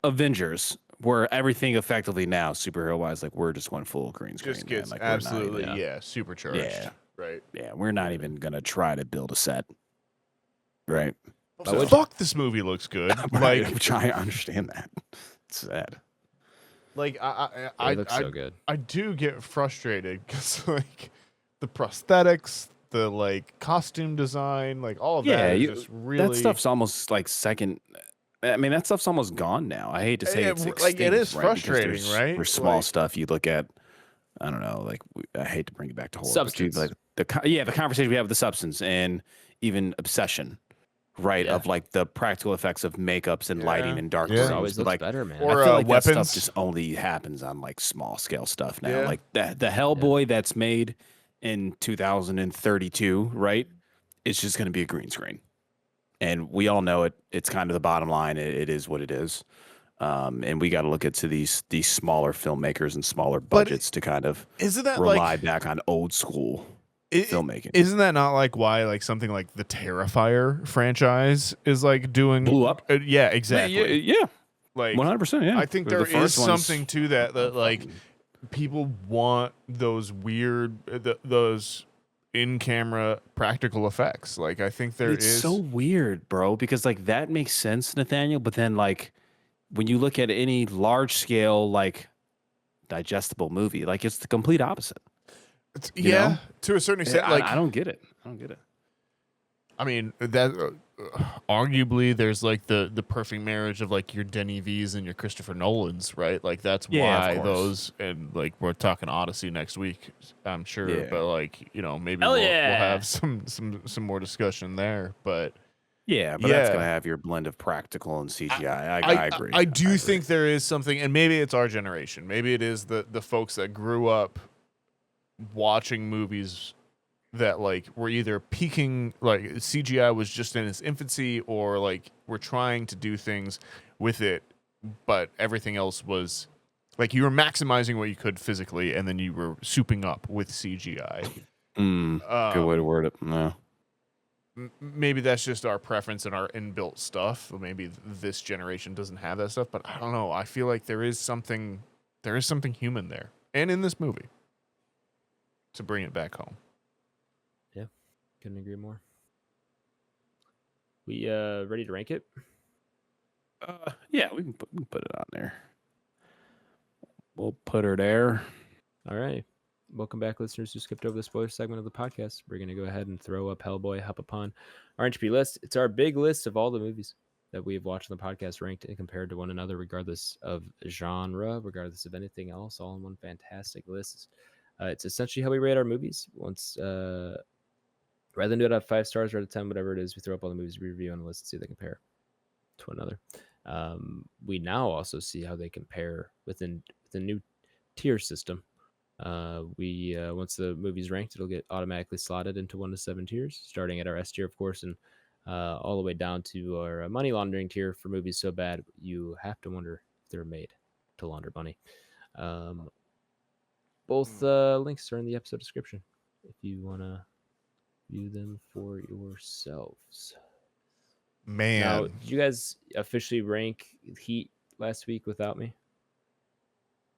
Avengers, where everything effectively now superhero wise, like we're just going full green screen. Just gets like, absolutely even, supercharged. Yeah. Right. Yeah, we're not even gonna try to build a set. Right. So fuck, this movie looks good. Like, Like, I'm trying to understand that. It's sad. like It looks so good. I do get frustrated because like the prosthetics, the like costume design, like all of that is just really that stuff's almost like second. I mean, that stuff's almost gone now. I hate to say it's like it is extinct, right? Because frustrating, right? There's small Like- stuff you look at. I don't know. Like I hate to bring it back to horror, Substance. but like the conversation we have with the substance and even obsession, right? Yeah. Of like the practical effects of makeups and lighting and dark Yeah. It rooms. always But, looks like better, man. Or I feel like that weapons. stuff just only happens on like small scale stuff now. Yeah. Like the Hellboy that's made in 2032, right? It's just going to be a green screen, and we all know it. It's kind of the bottom line. It is what it is, and we got to look into these smaller filmmakers and smaller budgets to kind of Isn't that rely like back on old school it- filmmaking. Isn't that not like why like something like the Terrifier franchise is like doing Blew up? Yeah, exactly. Yeah, Like 100%. Yeah, I think The there is first one's- something to that like people want those weird those in-camera practical effects. Like I think there is It's so weird, bro, because like that makes sense, Nathaniel. But then like when you look at any large scale like digestible movie, like it's the complete opposite. you know? to a certain extent. I, Like I don't get it. I don't get it. I mean, that arguably there's like the perfect marriage of like your Denny V's and your Christopher Nolans, right? Like that's Yeah, of why course. those, and like we're talking Odyssey next week, I'm sure. Yeah. But like, you know, maybe Hell we'll yeah. have some more discussion there. But Yeah, but that's Yeah. gonna have your blend of practical and CGI. I agree. I do agree. think there is something, and maybe it's our generation. Maybe it is the folks that grew up watching movies that like were either peaking, like CGI was just in its infancy, or like we're trying to do things with it, but everything else was like you were maximizing what you could physically, and then you were souping up with CGI. Good way to word it. No. Maybe that's just our preference and our inbuilt stuff. Or maybe this generation doesn't have that stuff, but I don't know. I feel like there is something human there, and in this movie, to bring it back home. Couldn't agree more. We ready to rank it? Yeah, we can put it on there. We'll put her there. All right. Welcome back, listeners who skipped over the spoiler segment of the podcast. We're going to go ahead and throw up Hellboy up upon our Entropy list. It's our big list of all the movies that we've watched on the podcast, ranked and compared to one another, regardless of genre, regardless of anything else, all in one fantastic list. It's essentially how we rate our movies. Once, rather than do it out of 5 stars or out of 10, whatever it is, we throw up all the movies we review on the list and see if they compare to one another. We now also see how they compare within the new tier system. We once the movie's ranked, it'll get automatically slotted into 1 to 7 tiers, starting at our S tier, of course, and all the way down to our money laundering tier for movies so bad you have to wonder if they're made to launder money. Both links are in the episode description if you want to view them for yourselves. Man, Now, did you guys officially rank Heat last week without me?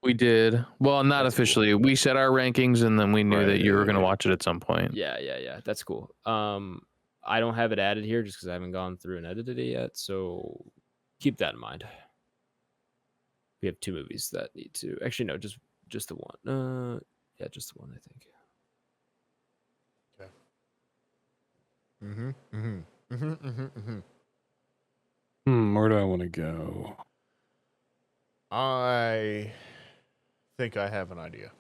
We did. Well, not That's cool. officially. We set our rankings, and then we knew Right, that you were going to yeah. watch it at some point. Yeah. That's cool. I don't have it added here just because I haven't gone through and edited it yet. So keep that in mind. We have 2 movies that need to. Actually, no, just the one. Yeah, just the one, I think. Where do I want to go? I think I have an idea.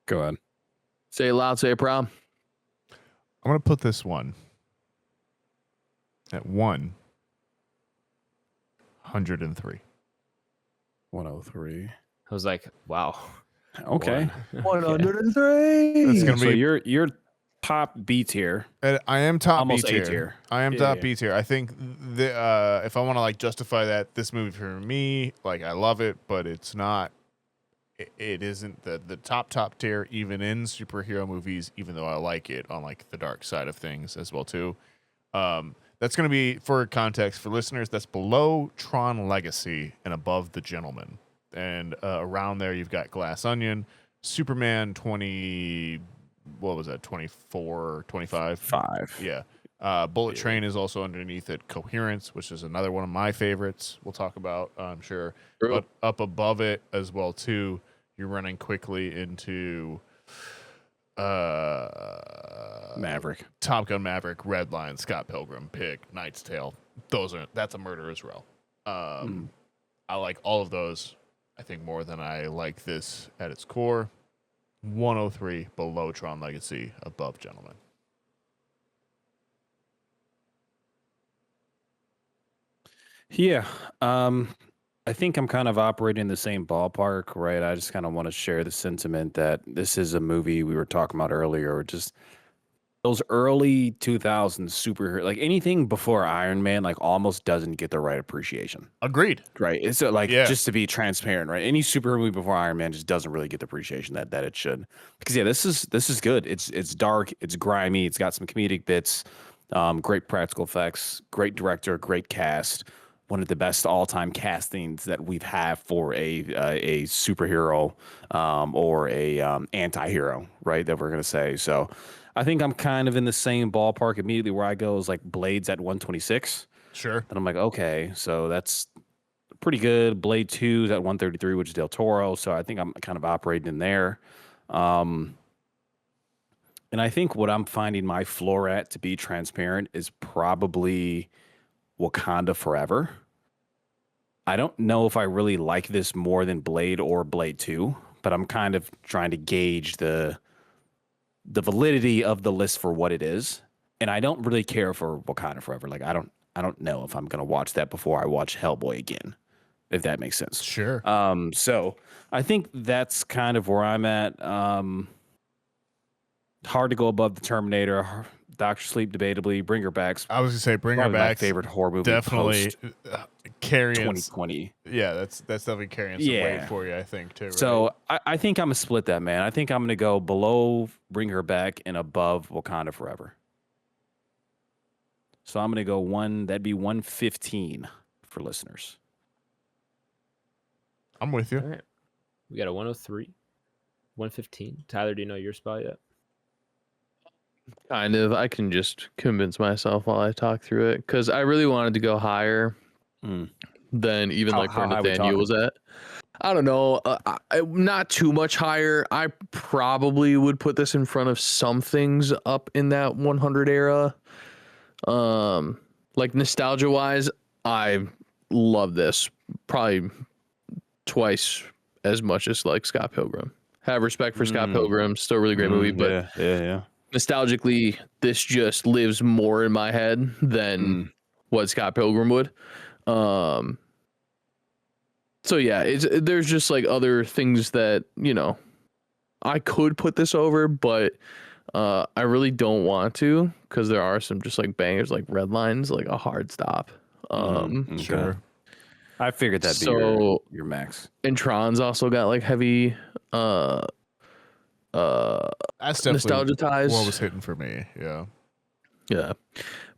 Go ahead. Say it loud, say it proud. I'm going to put this one at 103. 103. I was like, wow. Okay. 103. It's going to So be. you're top B tier. I am top Almost B A tier. tier. I am Yeah, top yeah. B tier. I think if I want to like justify that this movie for me, like I love it, but it's not. It isn't the top tier even in superhero movies. Even though I like it on like the dark side of things as well too. That's going to be, for context for listeners, that's below Tron Legacy and above The Gentleman. And around there, you've got Glass Onion, Superman 20, what was that, 24, 25? 5. Yeah. Bullet Train is also underneath it. Coherence, which is another one of my favorites we'll talk about, I'm sure. True. But up above it as well, too, you're running quickly into Maverick. Top Gun Maverick, Red Line, Scott Pilgrim, Pig, Knight's Tale. That's a Murderer's Row. I like all of those, I think, more than I like this at its core. 103 below Tron Legacy, above Gentleman. Yeah. I think I'm kind of operating in the same ballpark, right? I just kind of want to share the sentiment that this is a movie we were talking about earlier, just those early 2000s superhero, like anything before Iron Man, like almost doesn't get the right appreciation, Agreed. right? It's just to be transparent, right? Any superhero movie before Iron Man just doesn't really get the appreciation that it should. Because yeah, this is good. It's dark, it's grimy, it's got some comedic bits, great practical effects, great director, great cast. One of the best all-time castings that we've had for a superhero or a anti-hero, right? That we're gonna say. So, I think I'm kind of in the same ballpark. Immediately where I go is like Blade's at 126. Sure. And I'm like, okay, so that's pretty good. Blade 2 is at 133, which is Del Toro. So I think I'm kind of operating in there. And I think what I'm finding my floor at, to be transparent, is probably Wakanda Forever. I don't know if I really like this more than Blade or Blade 2, but I'm kind of trying to gauge the validity of the list for what it is. And I don't really care for Wakanda Forever. Like I don't know if I'm gonna watch that before I watch Hellboy again, if that makes sense. Sure. So I think that's kind of where I'm at. Hard to go above the Terminator. Doctor Sleep, debatably. Bring Her Back. I was gonna say Bring Her Probably Back. my favorite horror movie. Definitely carrying 2020. Yeah, that's definitely carrying some weight for you, I think, too. Right? So I think I'm gonna split that, man. I think I'm gonna go below Bring Her Back and above Wakanda Forever. So I'm gonna go that'd be 115 for listeners. I'm with you. All right. We got a 103, 115. Tyler, do you know your spot yet? Kind of. I can just convince myself while I talk through it because I really wanted to go higher than even where Nathaniel was at. I don't know. Not too much higher. I probably would put this in front of some things up in that 100 era. Like nostalgia wise, I love this probably twice as much as like Scott Pilgrim. Have respect for Scott Pilgrim. Still a really great movie, but yeah. Nostalgically, this just lives more in my head than what Scott Pilgrim would. So yeah, there's just like other things that, I could put this over, but I really don't want to because there are some just like bangers, like Red Line's like a hard stop. Sure. I figured that'd be your max. And Tron's also got like heavy That's definitely nostalgia ties. what was hitting for me. Yeah.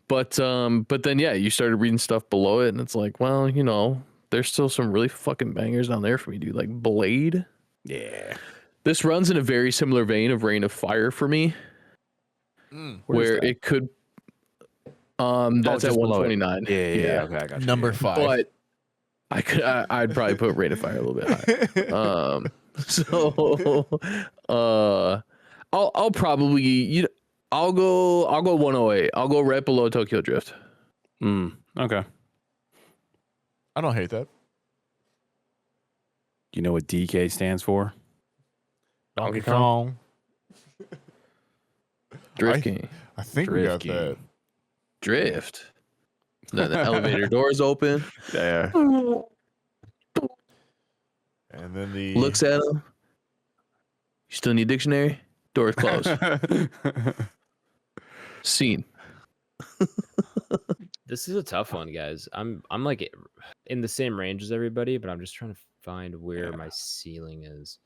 But then you started reading stuff below it and it's like, well, there's still some really fucking bangers down there for me, dude. Like Blade. Yeah. This runs in a very similar vein of Reign of Fire for me. Where it could That's at just below it. 129. Yeah. Okay, I got you. Number 5. But I'd probably put Rate of Fire a little bit higher. I'll probably I'll go 108. I'll go right below Tokyo Drift. Okay. I don't hate that. You know what DK stands for? Donkey Kong. Drift King. I think we got that. Drift. The elevator doors open. Yeah. And then the Looks at him. You still need dictionary? Doors closed. Scene. This is a tough one, guys. I'm like in the same range as everybody, but I'm just trying to find where my ceiling is.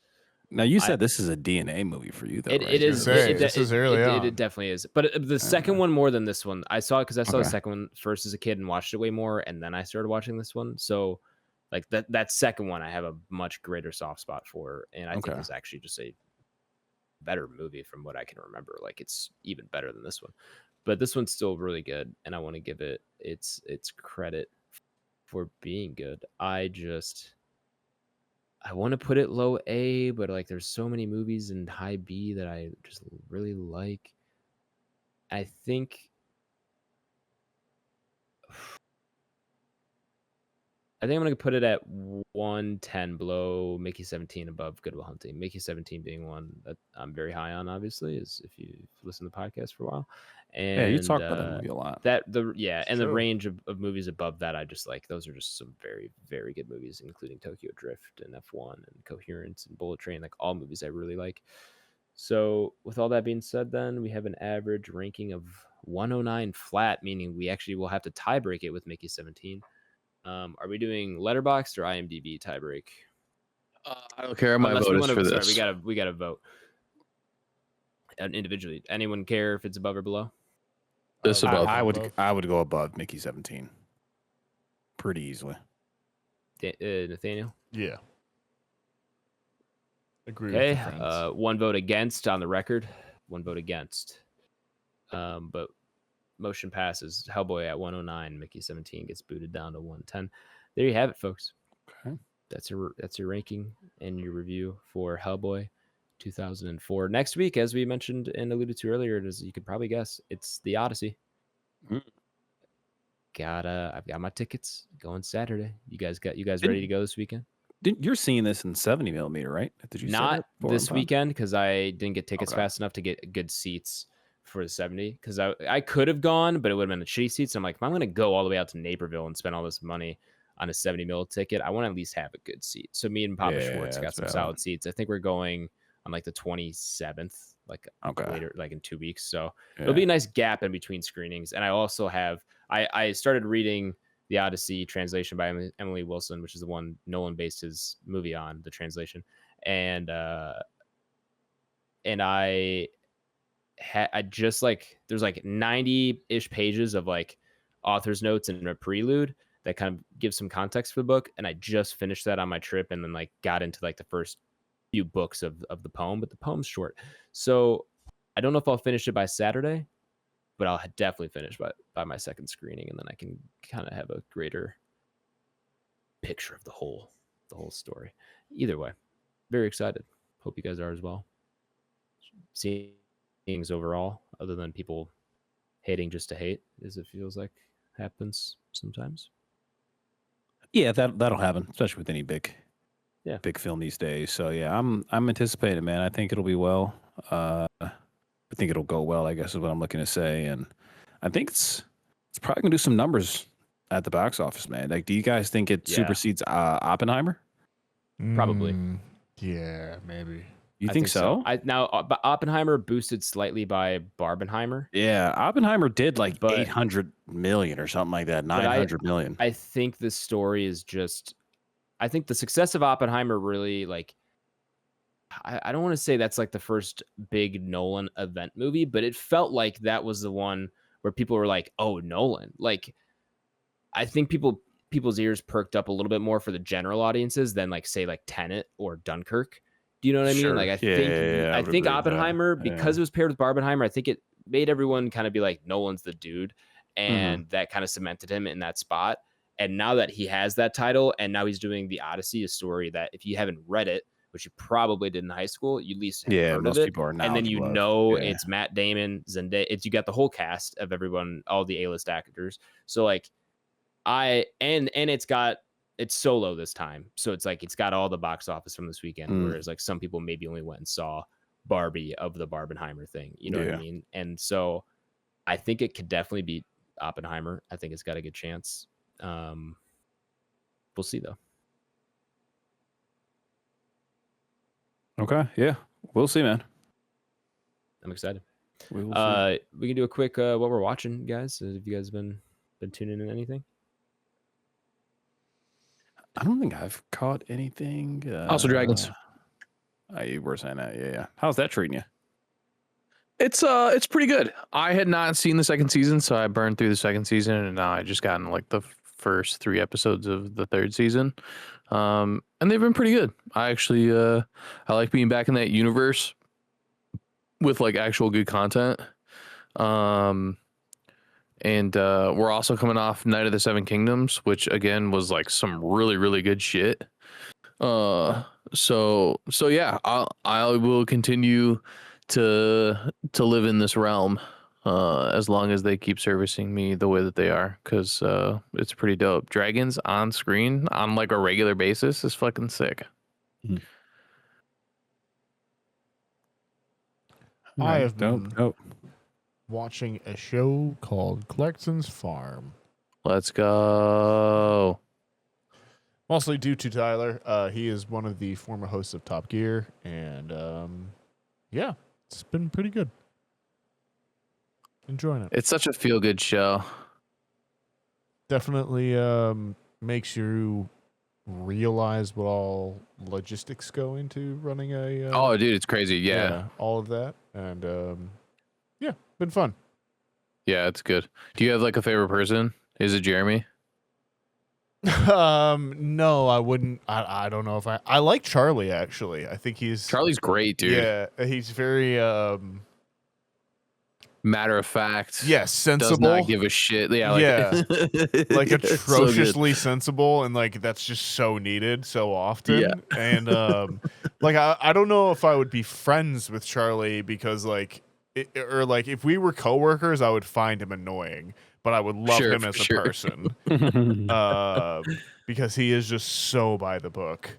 Now you said this is a DNA movie for you, though. It right? is. This is early on. It definitely is. But the second one more than this one, I saw it because I saw the second one first as a kid and watched it way more, and then I started watching this one. So, like that second one, I have a much greater soft spot for, and I think it's actually just a better movie from what I can remember. Like it's even better than this one, but this one's still really good, and I want to give it its credit for being good. I want to put it low A, but like there's so many movies in high B that I just really like. I think I'm going to put it at 110 below Mickey 17, above Good Will Hunting. Mickey 17 being one that I'm very high on, obviously, is if you've listened to the podcast for a while. And yeah, you talk about that movie a lot. And the range of movies above that, I just like. Those are just some very, very good movies, including Tokyo Drift and F1 and Coherence and Bullet Train, like all movies I really like. So with all that being said, then we have an average ranking of 109 flat, meaning we actually will have to tie break it with Mickey 17. Are we doing Letterboxd or IMDb tie break? I don't care. My vote is for this. Sorry, we gotta vote individually. Anyone care if it's above or below? This above. I would go above Mickey 17 pretty easily. Nathaniel? Yeah. Agree Okay. with the friends. One vote against on the record. One vote against. But motion passes. Hellboy at 109. Mickey 17 gets booted down to 110. There you have it, folks. Okay. That's your ranking and your review for Hellboy 2004. Next week, as we mentioned and alluded to earlier, as you could probably guess, it's the Odyssey. I've got my tickets going Saturday. You guys ready to go this weekend? You're seeing this in 70 millimeter, right? Did you not say that this weekend because I didn't get tickets fast enough to get good seats for the 70, because I could have gone, but it would have been a shitty seat. So I'm like, if I'm going to go all the way out to Naperville and spend all this money on a 70 mil ticket, I want to at least have a good seat. So me and Papa Schwartz got some solid seats. I think we're going on like the 27th, like later, like in 2 weeks. So it'll be a nice gap in between screenings. And I also have, I started reading the Odyssey translation by Emily Wilson, which is the one Nolan based his movie on, the translation. And I just like, there's like 90-ish pages of like author's notes and a prelude that kind of gives some context for the book. And I just finished that on my trip and then like got into like the first few books of the poem, but the poem's short. So I don't know if I'll finish it by Saturday, but I'll definitely finish by my second screening. And then I can kind of have a greater picture of the whole story. Either way, very excited. Hope you guys are as well. Seeing things overall, other than people hating just to hate, as it feels like happens sometimes. Yeah, that'll happen, especially with any big film these days. So yeah, I'm anticipating, man. I think it'll be well. I think it'll go well, I guess is what I'm looking to say. And I think it's probably gonna do some numbers at the box office, man. Like, do you guys think it supersedes Oppenheimer? Probably. Yeah, maybe. You think so? Now, Oppenheimer boosted slightly by Barbenheimer. Yeah, Oppenheimer did like 800 million or something like that, 900 million. I think the story is just, I think the success of Oppenheimer really, like, I don't want to say that's like the first big Nolan event movie, but it felt like that was the one where people were like, oh, Nolan. Like, I think people's ears perked up a little bit more for the general audiences than like, say, like Tenet or Dunkirk. Do you know what I mean? Like, I think Oppenheimer, because it was paired with Barbenheimer, I think it made everyone kind of be like, Nolan's the dude. and that kind of cemented him in that spot. And now that he has that title, and now he's doing the Odyssey, a story that if you haven't read it, which you probably did in high school, you at least have heard most of it. people are And then you knowledgeable of. it's Matt Damon, Zendaya. You got the whole cast of everyone, all the A-list actors. So like it's solo this time. So it's like it's got all the box office from this weekend, whereas like some people maybe only went and saw Barbie of the Barbenheimer thing. You know what I mean? And so I think it could definitely beat Oppenheimer. I think it's got a good chance. We'll see though. Okay, yeah, we'll see, man. I'm excited. We will see. We can do a quick what we're watching, guys. Have you guys been tuning in anything? I don't think I've caught anything. House of Dragons. You were saying that, yeah. How's that treating you? It's pretty good. I had not seen the second season, so I burned through the second season, and now I just gotten like the first 3 episodes of the third season, and they've been pretty good. I actually I like being back in that universe with like actual good content. And we're also coming off Night of the Seven Kingdoms, which again was like some really good shit. So yeah, I will continue to live in this realm as long as they keep servicing me the way that they are, because it's pretty dope. Dragons on screen on like a regular basis is fucking sick. I have been dope. watching a show called Clarkson's Farm. Let's go. Mostly due to Tyler. He is one of the former hosts of Top Gear, and yeah, it's been pretty good. Enjoying it. It's such a feel good show. Definitely makes you realize what all logistics go into running a. Oh, dude, it's crazy. Yeah, all of that, and yeah, been fun. Yeah, it's good. Do you have like a favorite person? Is it Jeremy? No, I wouldn't. I don't know if I like Charlie, actually. I think Charlie's great, dude. Yeah, he's very matter of fact. yes, sensible. Does not give a shit. Yeah, like it's atrociously sensible, and like that's just so needed so often. Yeah. And like I don't know if I would be friends with Charlie because like or like if we were coworkers, I would find him annoying, but I would love him as a person. Because he is just so by the book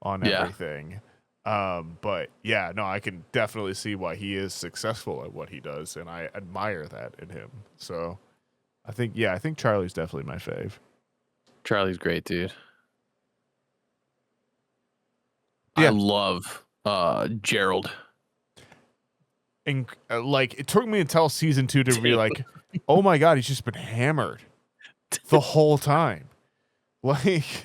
on everything. But yeah, no, I can definitely see why he is successful at what he does, and I admire that in him. So I think Charlie's definitely my fave. Charlie's great, dude. Yeah. I love Gerald. And like it took me until season 2 to be like, oh my god, he's just been hammered the whole time. Like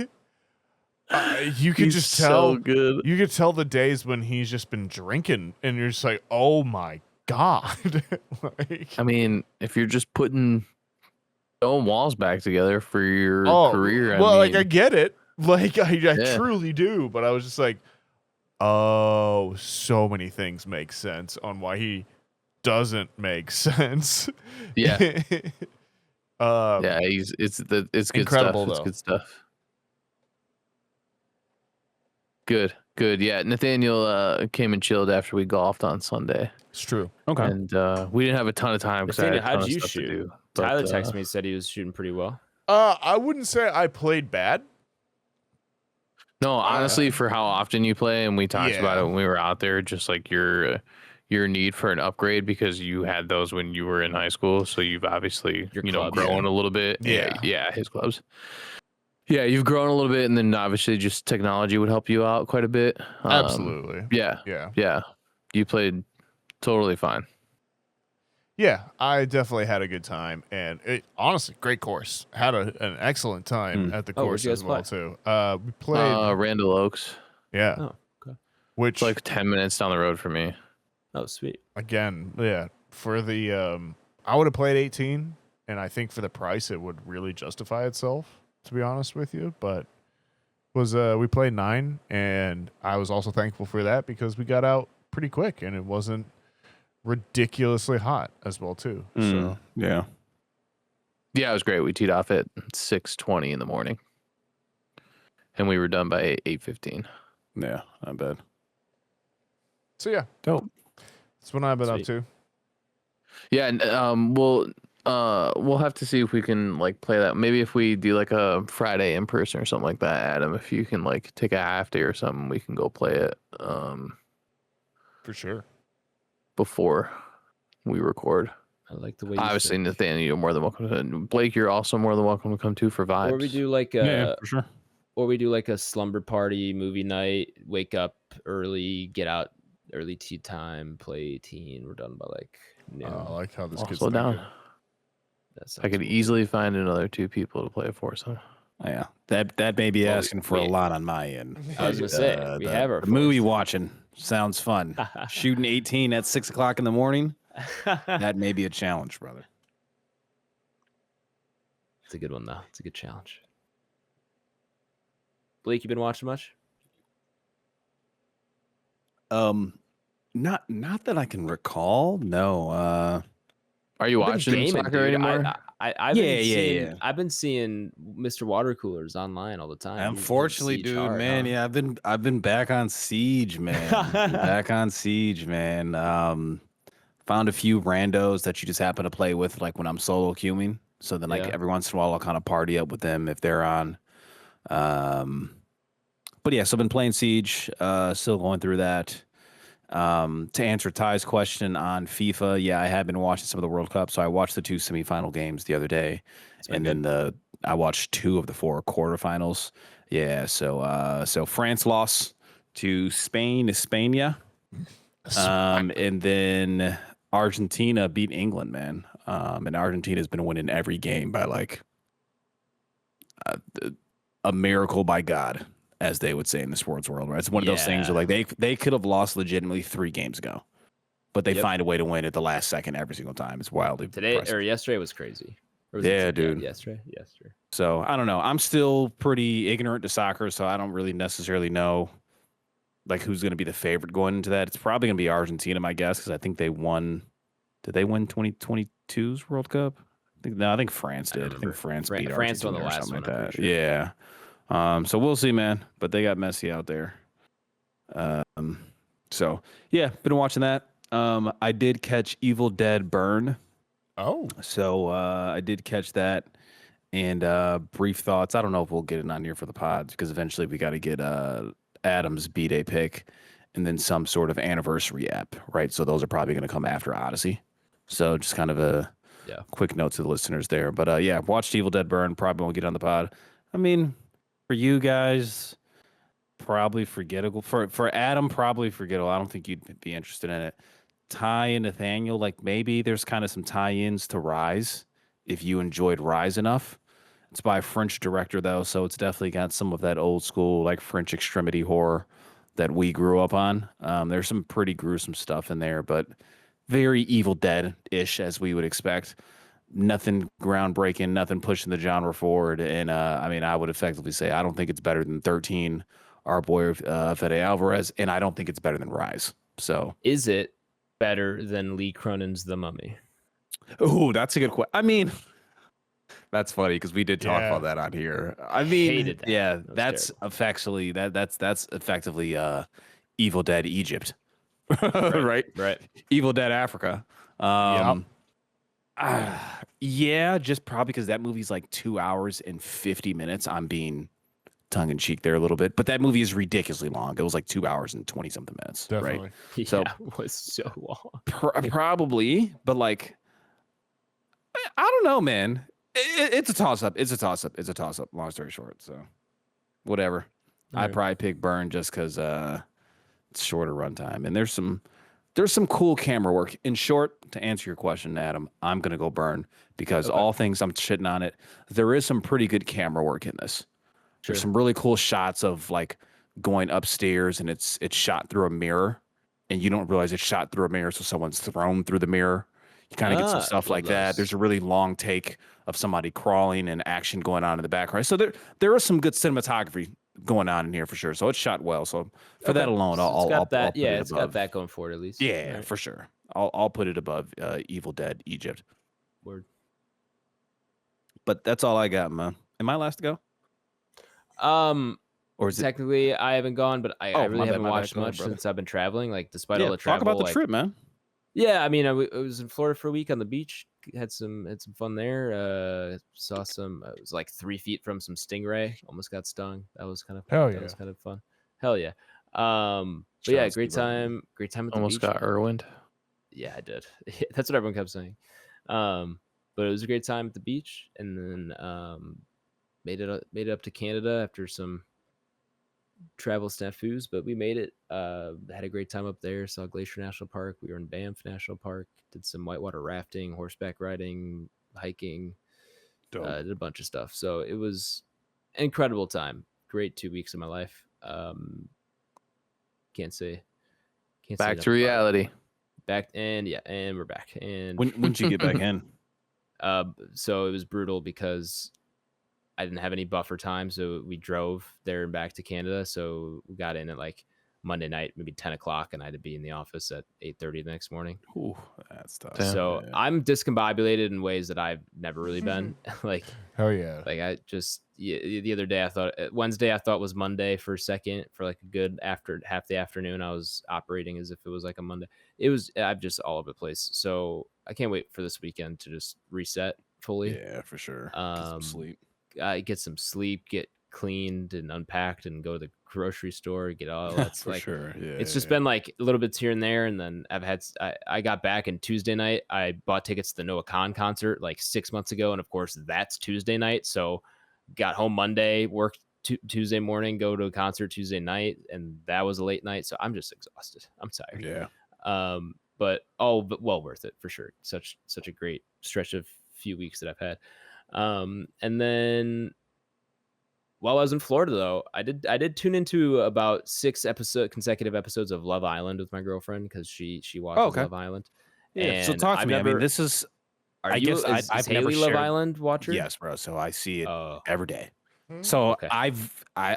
you could just tell. So good. You could tell the days when he's just been drinking, and you're just like, oh my god. Like, I mean, if you're just putting stone walls back together for your career, like I get it. Like I truly do, but I was just like, oh, so many things make sense on why he doesn't make sense. Yeah. Yeah, it's good incredible, stuff. It's good stuff. Good. Yeah, Nathaniel came and chilled after we golfed on Sunday. It's true. Okay. And we didn't have a ton of time because I had a ton how of did you stuff to shoot? do. Tyler texted me, said he was shooting pretty well. I wouldn't say I played bad. No, honestly, for how often you play, and we talked about it when we were out there, just like your need for an upgrade because you had those when you were in high school, so you've obviously grown a little bit. Yeah, his clubs. Yeah, you've grown a little bit, and then obviously just technology would help you out quite a bit. Absolutely. Yeah. You played totally fine. Yeah, I definitely had a good time, and honestly, great course. Had an excellent time at the course as well too. We played Randall Oaks. Yeah. Oh, okay. Which it's like 10 minutes down the road for me. Oh, sweet. Again, yeah. For the I would have played 18, and I think for the price it would really justify itself, to be honest with you. But we played 9, and I was also thankful for that because we got out pretty quick, and it wasn't ridiculously hot as well too. So yeah, Yeah, it was great. We teed off at 6:20 in the morning, and we were done by 8:15. Yeah, I bet. So yeah, Dope. that's what I've been up Sweet. to. Yeah, and we'll have to see if we can like play that. Maybe if we do like a Friday in person or something like that, Adam. If you can like take a half day or something, we can go play it. For sure. Before we record. I like the way. Obviously, Nathaniel, you're more than welcome to. Blake, you're also more than welcome to come too for vibes. Or we do like Yeah, for sure. or we do like a slumber party movie night. Wake up early, get out early tea time, play 18. We're done by like noon. I like how this I'll gets slow down. That I could sounds easily find another 2 people to play it for. So Yeah, that may be Well, asking for a lot on my end. I was gonna say we have our the movie force. watching sounds fun. Shooting 18 at 6 o'clock in the morning, that may be a challenge, brother. It's a good one though. It's a good challenge. Blake, you been watching much? Not that I can recall. No. are you I've been watching gaming, soccer dude. anymore? I've been seeing, yeah. I've been seeing Mr. Water Coolers online all the time. You've been Unfortunately, Siege dude, hard, man, huh? yeah, I've been back on Siege, man. Back on Siege, man. Found a few randos that you just happen to play with, like when I'm solo queuing. So then, like Yeah. every once in a while, I'll kind of party up with them if they're on. But yeah, so I've been playing Siege. Still going through that. To answer Ty's question on FIFA, yeah, I have been watching some of the World Cup. So I watched the 2 semifinal games the other day, and then I watched 2 of the 4 quarterfinals. Yeah, so France lost to Spain, España, and then Argentina beat England, man. And Argentina's been winning every game by like a miracle by God, as they would say in the sports world, right? It's one of those things where like they could have lost legitimately 3 games ago, but they find a way to win at the last second every single time. It's wildly Today impressive. or yesterday was crazy. Or was Yeah, it dude. Yesterday. So I don't know. I'm still pretty ignorant to soccer, so I don't really necessarily know like who's going to be the favorite going into that. It's probably going to be Argentina, my guess, because I think they won. Did they win 2022's World Cup? I think France did. I think France beat France won Argentina the or last something one, I'm like that. pretty sure. Yeah. So we'll see, man. But they got Messi out there. So yeah, been watching that. I did catch Evil Dead Burn. Oh, So I did catch that. And brief thoughts. I don't know if we'll get it on here for the pods because eventually we got to get Adam's B-Day pick and then some sort of anniversary app, right? So those are probably going to come after Odyssey. So just kind of a quick note to the listeners there. But yeah, watched Evil Dead Burn. Probably won't get on the pod. I mean, for you guys, probably forgettable. For Adam, probably forgettable. I don't think you'd be interested in it. Ty and Nathaniel, like maybe there's kind of some tie-ins to Rise if you enjoyed Rise enough. It's by a French director though, so it's definitely got some of that old school like French extremity horror that we grew up on. There's some pretty gruesome stuff in there, but very Evil Dead-ish as we would expect. Nothing groundbreaking, nothing pushing the genre forward. And I mean, I would effectively say I don't think it's better than 13, our boy Fede Alvarez, and I don't think it's better than Rise. So Is it better than Lee Cronin's The Mummy? oh, that's a good question. I mean, that's funny because we did talk about that on here. I mean, Hated that. yeah, That was that's effectively that's effectively Evil Dead Egypt, right? Right. Evil Dead Africa. Yeah, just probably because that movie's like 2 hours and 50 minutes. I'm being tongue in cheek there a little bit, but that movie is ridiculously long. It was like 2 hours and 20 something minutes. definitely. Yeah, So- it was so long. Right? Probably, but like, I don't know, man. It's a toss up. It's a toss up. It's a toss up. Long story short, so whatever. I'd Alright. probably pick Burn just because it's shorter runtime, and there's some cool camera work. In short, to answer your question, Adam, I'm gonna go Burn because all things I'm shitting on it. There is some pretty good camera work in this. There's some really cool shots of like going upstairs and it's shot through a mirror, and you don't realize it's shot through a mirror, so someone's thrown through the mirror. You kind of get some stuff like that. those. There's a really long take of somebody crawling and action going on in the background. So there is some good cinematography going on in here for sure. So it's shot well. So for that alone, So I'll got that. I'll put it It's got above. that going for it at least. Yeah, Right. for sure. I'll put it above Evil Dead Egypt. Word. But that's all I got, man. Am I last to go? Or is it? Technically, I haven't gone, but I Oh, really my bad, haven't my bad. watched Go ahead, much brother. since I've been traveling. Like, despite all Yeah, the travel, talk about the like, trip, man. yeah, I mean, I was in Florida for a week on the beach. Had some fun there. Saw some. It was like 3 feet from some stingray. Almost got stung. That was kind of Hell that yeah. was kind of fun. Hell yeah. But Shout yeah, out to great you, brother. time. Great time at the Almost beach. got Irwined. Yeah, I did. That's what everyone kept saying. But it was a great time at the beach, and then made it up to Canada after some travel snafus, but we made it. Had a great time up there. Saw Glacier National Park. We were in Banff National Park. Did some whitewater rafting, horseback riding, hiking. Dope. Did a bunch of stuff. So it was an incredible time. Great 2 weeks of my life. Can't say Back enough to about it. reality. Back and we're back. And When did you get back in? so it was brutal because I didn't have any buffer time, so we drove there and back to Canada. So we got in at like Monday night, maybe 10 o'clock, and I had to be in the office at 8:30 the next morning. Ooh, that's tough. Damn. So Yeah. I'm discombobulated in ways that I've never really been. like Hell yeah. I just the other day I thought Wednesday I thought was Monday for a second. For like a good after half the afternoon, I was operating as if it was like a Monday. I'm just all over the place. So I can't wait for this weekend to just reset fully. Yeah, for sure. Get some sleep. Get some sleep, get cleaned and unpacked, and go to the grocery store, get all that's For like sure. Yeah. it's just been like a little bits here and there, and then I got back in Tuesday night. I bought tickets to the Noah Khan concert like 6 months ago, and of course that's Tuesday night. So got home Monday, worked Tuesday morning, go to a concert Tuesday night, and that was a late night. So I'm just exhausted. I'm tired. Yeah. But well worth it for sure. Such a great stretch of few weeks that I've had. And then while I was in Florida, though, I did tune into about 6 consecutive episodes of Love Island with my girlfriend because she watches okay. Love Island. Yeah. So And talk to I've me. I never- mean, this is. Are I you? guess I've never Haley Love shared- Island watcher? Yes, bro. So I see it Oh, every day. So okay. I'm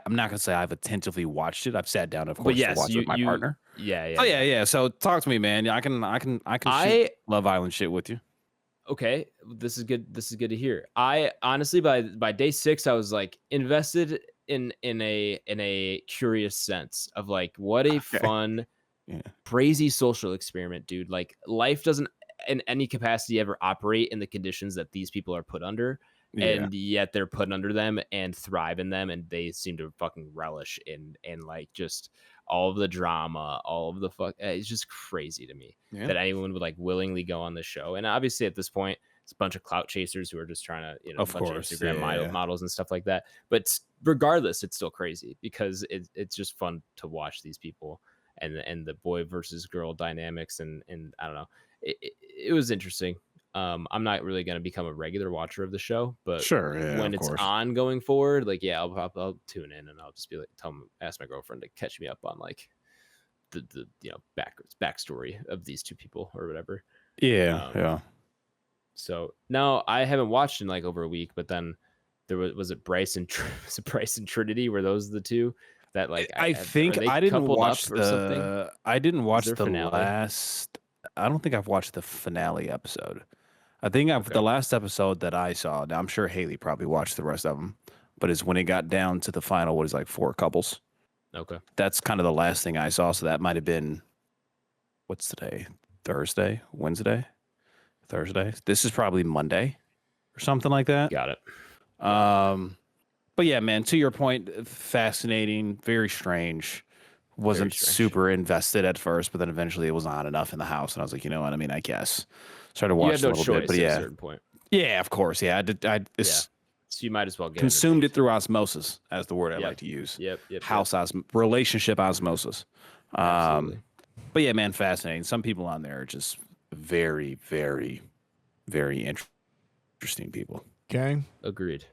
not gonna say I've attentively watched it. I've sat down, of But course, yes, to watch it with my partner. Yeah. Oh yeah. So talk to me, man. I can shoot Love Island shit with you. Okay, this is good. This is good to hear. I honestly, by day 6, I was like invested in a curious sense of like what a fun, crazy social experiment, dude. Like life doesn't in any capacity ever operate in the conditions that these people are put under. And yet they're put under them and thrive in them, and they seem to fucking relish in like just all of the drama, all of the fuck. It's just crazy to me that anyone would like willingly go on this show. And obviously at this point, it's a bunch of clout chasers who are just trying to, of a bunch course, of Instagram models and stuff like that. But regardless, it's still crazy because it's just fun to watch these people and the boy versus girl dynamics and I don't know. It was interesting. I'm not really going to become a regular watcher of the show, but sure, when it's on going forward, like, I'll tune in and I'll just be like, ask my girlfriend to catch me up on like the backstory of these two people or whatever. Yeah. So now I haven't watched in like over a week, but then there was it Bryce and Trinity? Were those the two that like I think I didn't watch the last. I don't think I've watched the finale episode. I think the last episode that I saw. Now I'm sure Haley probably watched the rest of them, but it's when it got down to the final. What is like 4 couples? Okay, that's kind of the last thing I saw. So that might have been what's today? Thursday, Wednesday, Thursday. This is probably Monday or something like that. Got it. But yeah, man. To your point, fascinating, very strange. Wasn't super invested at first, but then eventually it was on enough in the house, and I was like, you know what? I mean, I guess. Started watching a little bit, but at a certain point. Yeah, of course, yeah. So you might as well get consumed it through osmosis, as the word I like to use. Yep. Relationship osmosis. Absolutely. But yeah, man, fascinating. Some people on there are just very, very, very interesting people. Gang, agreed.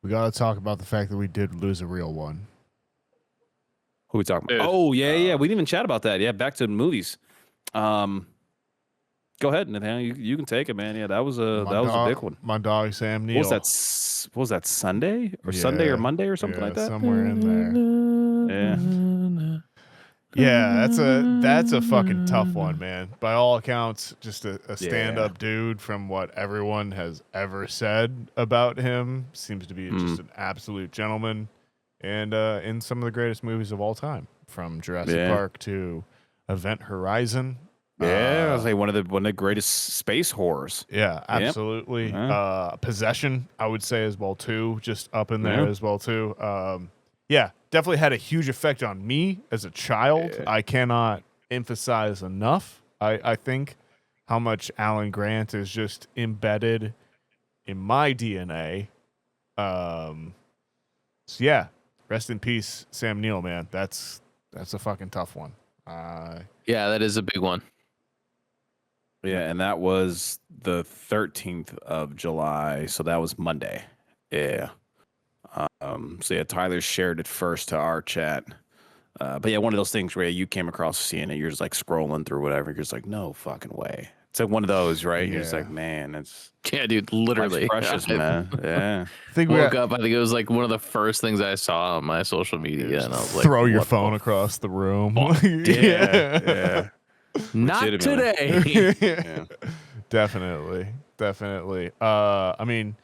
We got to talk about the fact that we did lose a real one. Who are we talking about? Oh, yeah. We didn't even chat about that. Yeah, back to the movies. Go ahead, Nathaniel. You can take it, man. Yeah, that was a big one. My dog Sam Neill. What was that Sunday or Monday or something like that? Somewhere in there. Yeah, that's a fucking tough one, man. By all accounts, just a stand-up dude from what everyone has ever said about him. Seems to be just an absolute gentleman, and in some of the greatest movies of all time, from Jurassic Park to Event Horizon. Yeah, I was like one of the greatest space horrors. Yeah, absolutely. Possession, I would say as well too, just up in there as well too. Yeah, definitely had a huge effect on me as a child. I cannot emphasize enough, I think, how much Alan Grant is just embedded in my DNA. So yeah, rest in peace, Sam Neill, man. That's a fucking tough one. Yeah, that is a big one. Yeah, and that was the 13th of July, so that was Monday. Yeah. So yeah, Tyler shared it first to our chat. But yeah, one of those things where you came across seeing it, you're just like scrolling through whatever. You're just like, no fucking way. It's like one of those, right? You're just like, man, it's dude, literally precious, man. Yeah. I think woke up. I think it was like one of the first things I saw on my social media, and I was like, throw your phone across the room. Yeah. Not today. Yeah. Definitely. I mean,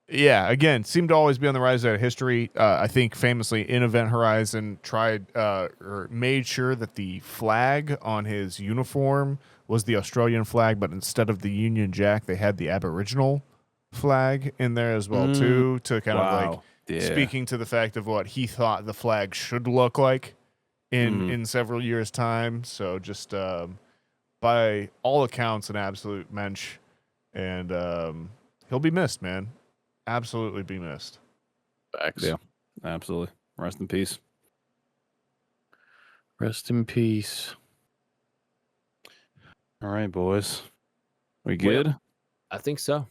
yeah, again, seemed to always be on the rise out of history. I think famously in Event Horizon tried or made sure that the flag on his uniform was the Australian flag, but instead of the Union Jack, they had the Aboriginal flag in there as well too, to kind of like speaking to the fact of what he thought the flag should look like in several years' time. So just by all accounts, an absolute mensch, and he'll be missed, man. Absolutely be missed. Facts. Yeah, absolutely. Rest in peace. Rest in peace. All right, boys. We good? Well, I think so.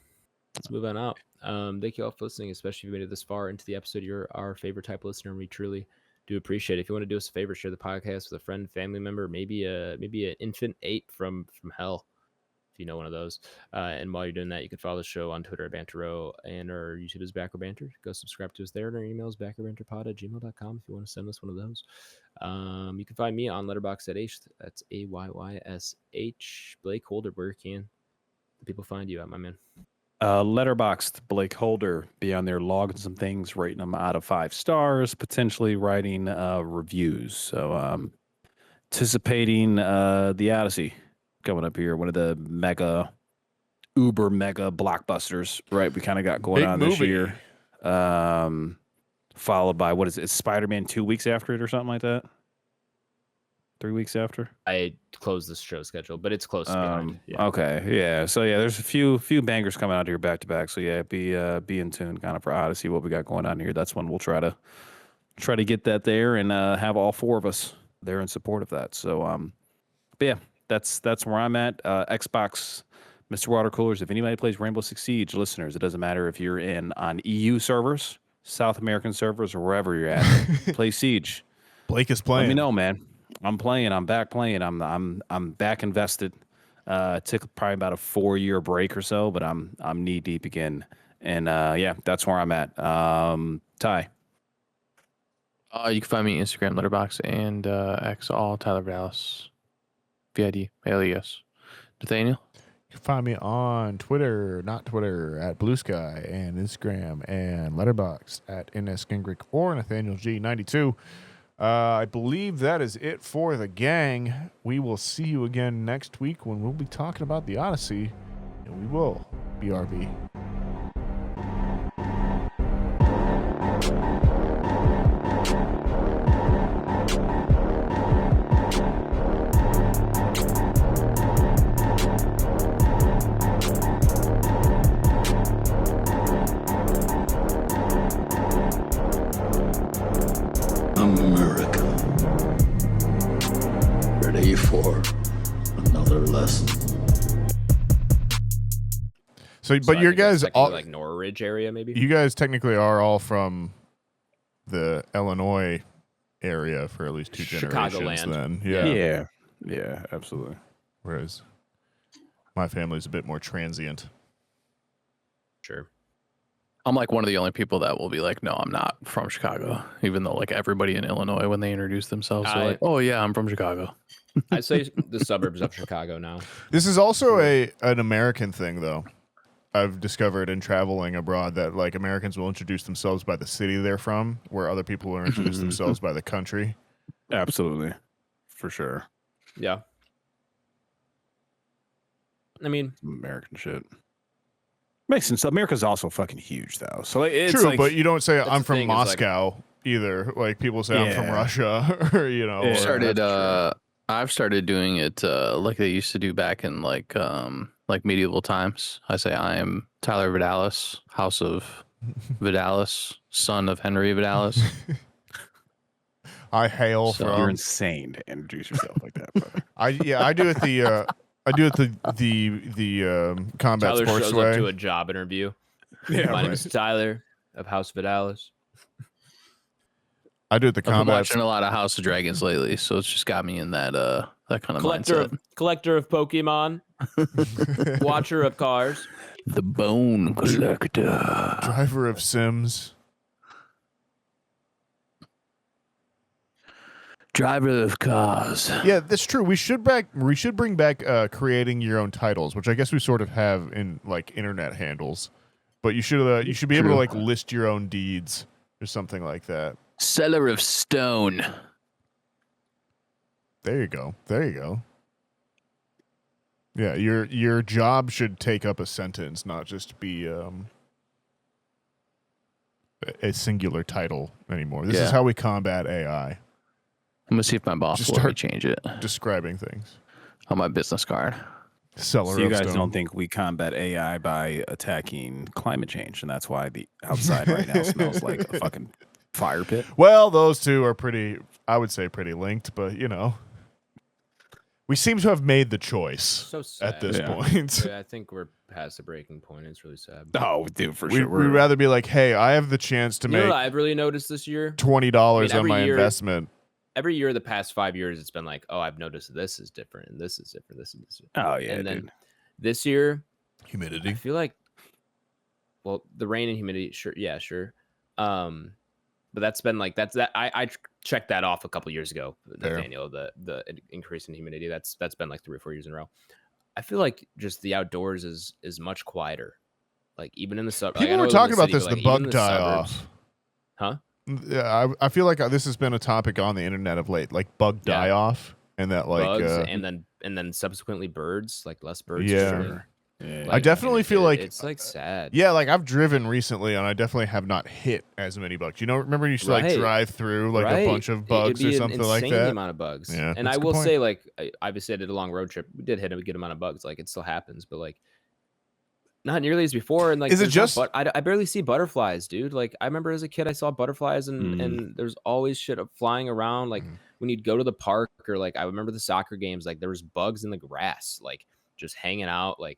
Let's move on out. Thank you all for listening, especially if you made it this far into the episode. You're our favorite type of listener, and we truly do appreciate it. If you want to do us a favor, share the podcast with a friend, family member, maybe an infant ape from hell, if you know one of those. And while you're doing that, you can follow the show on Twitter at Banter Row, and our YouTube is Back Row Banter. Go subscribe to us there, and our email is backrowbanterpod@gmail.com if you want to send us one of those. You can find me on Letterboxd at H. That's AYYSH. BlakeHolder, where can the people find you at, my man? Letterboxd, BlakeHolder, be on there logging some things, rating them out of 5 stars, potentially writing reviews. So anticipating the Odyssey coming up here, one of the uber mega blockbusters, right? We kind of got going Big on movie. this year. Followed by, what is it, Spider-Man 2 weeks after it or something like that? 3 weeks after? I closed the show schedule, but it's close behind. Yeah. Okay, yeah. So yeah, there's a few bangers coming out here back to back. So yeah, be in tune kind of for Odyssey, what we got going on here. That's when we'll try to get that there and have all 4 of us there in support of that. So but yeah, that's where I'm at. Xbox, Mr. Water Coolers. If anybody plays Rainbow Six Siege, listeners, it doesn't matter if you're on EU servers, South American servers, or wherever you're at. Play Siege. Blake is playing. Let me know, man. I'm playing. I'm back playing. I'm back invested. Took probably about a 4-year break or so, but I'm knee deep again. And yeah, that's where I'm at. Ty. You can find me on Instagram, Letterboxd, and X, all Tyler Vallis. VID, alias. Nathaniel? You can find me on Twitter, not Twitter, at Blue Sky, and Instagram, and Letterboxd at NSKingrick or NathanielG92. I believe that is it for the gang. We will see you again next week when we'll be talking about the Odyssey, and we will BRB. America. Ready for another lesson. So, So but I your think that's guys, technically all, like Norridge area, maybe. you guys technically are all from the Illinois area for at least 2 generations. Chicagoland. Then, Yeah, absolutely. Whereas my family's a bit more transient. Sure. I'm like one of the only people that will be like, no, I'm not from Chicago, even though like everybody in Illinois, when they introduce themselves, they're like, oh yeah, I'm from Chicago. I say the suburbs of Chicago now. This is also an American thing, though. I've discovered in traveling abroad that like Americans will introduce themselves by the city they're from, where other people will introduce themselves by the country. Absolutely, for sure. Yeah. I mean, American shit. Makes sense. America's also fucking huge, though. So it's true, like, but you don't say That's I'm the from thing, is, like- Moscow either. Like people say I'm from Yeah. Russia, or you know. Yeah. or- Started I've started doing it like they used to do back in like medieval times. I say I am Tyler Vidalis, House of Vidalis, son of Henry Vidalis. I hail So you're from. insane to introduce yourself like that, brother. I do it the combat Tyler sports shows way. up to a job interview. Yeah, My name right. is Tyler of House Vidalis. I do it the I've been combat. watching a lot of House of Dragons lately, so it's just got me in that kind of mindset. Collector of Pokemon, watcher of cars. The Bone Collector. Driver of Sims. Driver of cars. Yeah, that's true. We should bring back creating your own titles, which I guess we sort of have in like internet handles. But you should be able to True. like list your own deeds or something like that. Seller of Stone. There you go. Yeah, your job should take up a sentence, not just be a singular title anymore. This is Yeah. how we combat AI. I'm gonna see if my boss Just will let me start- change it Describing things. on my business card. Seller So you of guys stone. don't think we combat AI by attacking climate change, and that's why the outside right now smells like a fucking fire pit? Well, those two are pretty, I would say, pretty linked, but you know, we seem to have made the choice So sad. at this Yeah. point. Yeah, I think we're past the breaking point. It's really sad. Oh, dude, for We'd sure. rather be like, hey, I have the chance to You know make what I've really noticed this year? $20 I mean, on my every year- investment. Every year, the past 5 years, it's been like, oh, I've noticed this is different, and this is different, this is different. Oh yeah, and then dude. this year, I Humidity. feel like, well, the rain and humidity, sure, yeah, sure. But that's been like I checked that off a couple years ago, Fair. Nathaniel. The increase in humidity that's been like 3 or 4 years in a row. I feel like just the outdoors is much quieter. Like even in the suburbs. People were talking about this, the bug die off. Huh? Yeah, I feel like this has been a topic on the internet of late, like bug Yeah. die off, and that like Bugs and then subsequently birds, like less birds. Yeah. chirping. Yeah. I definitely feel like it's like sad. yeah, like I've driven recently, and I definitely have not hit as many bugs. You know, remember you used to like Right. drive through like a Right. bunch of It'd bugs be or an something like insane that. amount of bugs. Yeah, And that's I a good will point. say, like, obviously I did a long road trip. We did hit a good amount of bugs. Like, it still happens, but like, not nearly as before. And like, Is it there's no just- I barely see butterflies, dude. Like, I remember as a kid, I saw butterflies, and Mm. and there's always shit flying around. Like when you'd go to the park, or like I remember the soccer games. Like there was bugs in the grass, like just hanging out, like.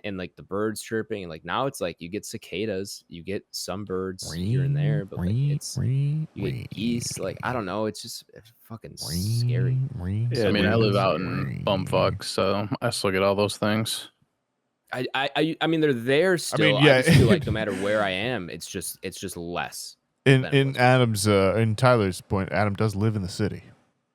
And like the birds chirping, and like now it's like you get cicadas, you get some birds here and there, but like you get geese. Like I don't know, it's fucking scary. Yeah, I mean, I dude. live out in bumfuck, so I still get all those things. I mean they're there still. mean, I yeah. just feel like no matter where I am, it's just less. In than it was. Adam's in Tyler's point, Adam does live in the city,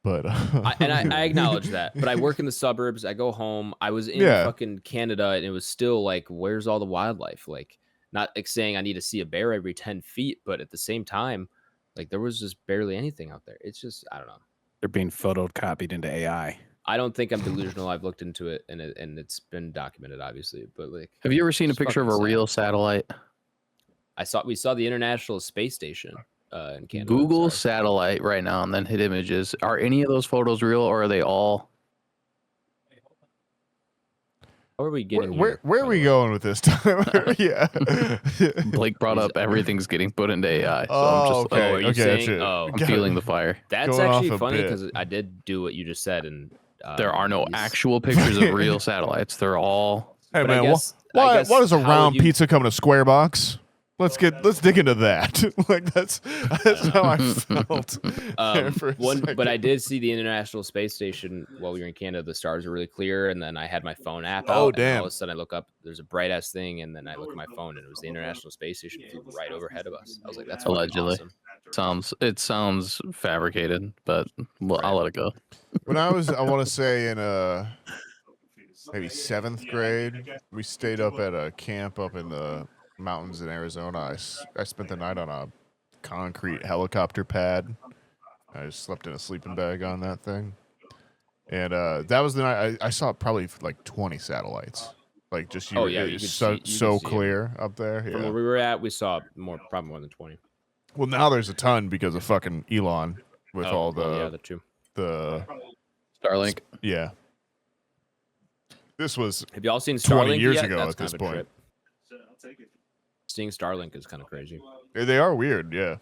but I acknowledge that, but I work in the suburbs. I go home. I was in Yeah. fucking Canada, and it was still like, where's all the wildlife? Like, not like saying I need to see a bear every 10 feet, but at the same time, like there was just barely anything out there. It's just, I don't know. They're being photocopied into AI. I don't think I'm delusional. I've looked into it, and it's been documented, obviously. But like, Have you ever seen a it's picture of a fucking sad. real satellite? We saw the International Space Station in Canada. Google Sorry. satellite right now and then hit images. Are any of those photos real, or are they all? How are we getting where here, are by we the way? going with this, Tyler? Yeah. Blake brought up everything's getting put into AI. So Oh, I'm just okay. Oh, are you okay, saying? that's it. Oh, I'm feeling the fire. that's Going actually off a funny bit. because I did do what you just said, and There are no these- actual pictures of real satellites. They're all Hey But I man, guess- I why guess does a how round would you- pizza come in a square box? let's dig into that. Like that's how I felt. there for a But I second. did see the International Space Station while we were in Canada. The stars were really clear, and then I had my phone app Oh, out, and then all damn. of a sudden I look up, there's a bright ass thing, and then I look at my phone, and it was the International Space Station flew right overhead of us. I was like, that's fucking Allegedly. awesome. It sounds fabricated, but I'll let it go. When I want to say in maybe 7th grade, we stayed up at a camp up in the mountains in Arizona. I spent the night on a concrete helicopter pad. I just slept in a sleeping bag on that thing. And that was the night I saw probably like 20 satellites. Like just Oh, yeah, you it's could so see 'em. clear up there. From Yeah. where we were at, we saw probably more than 20. Well, now there's a ton because of fucking Elon with all the two. the Starlink. yeah. This was Have you all seen 20 Starlink years yet? ago That's at this kind of a point. trip. Seeing Starlink is kind of crazy. They are weird, yeah.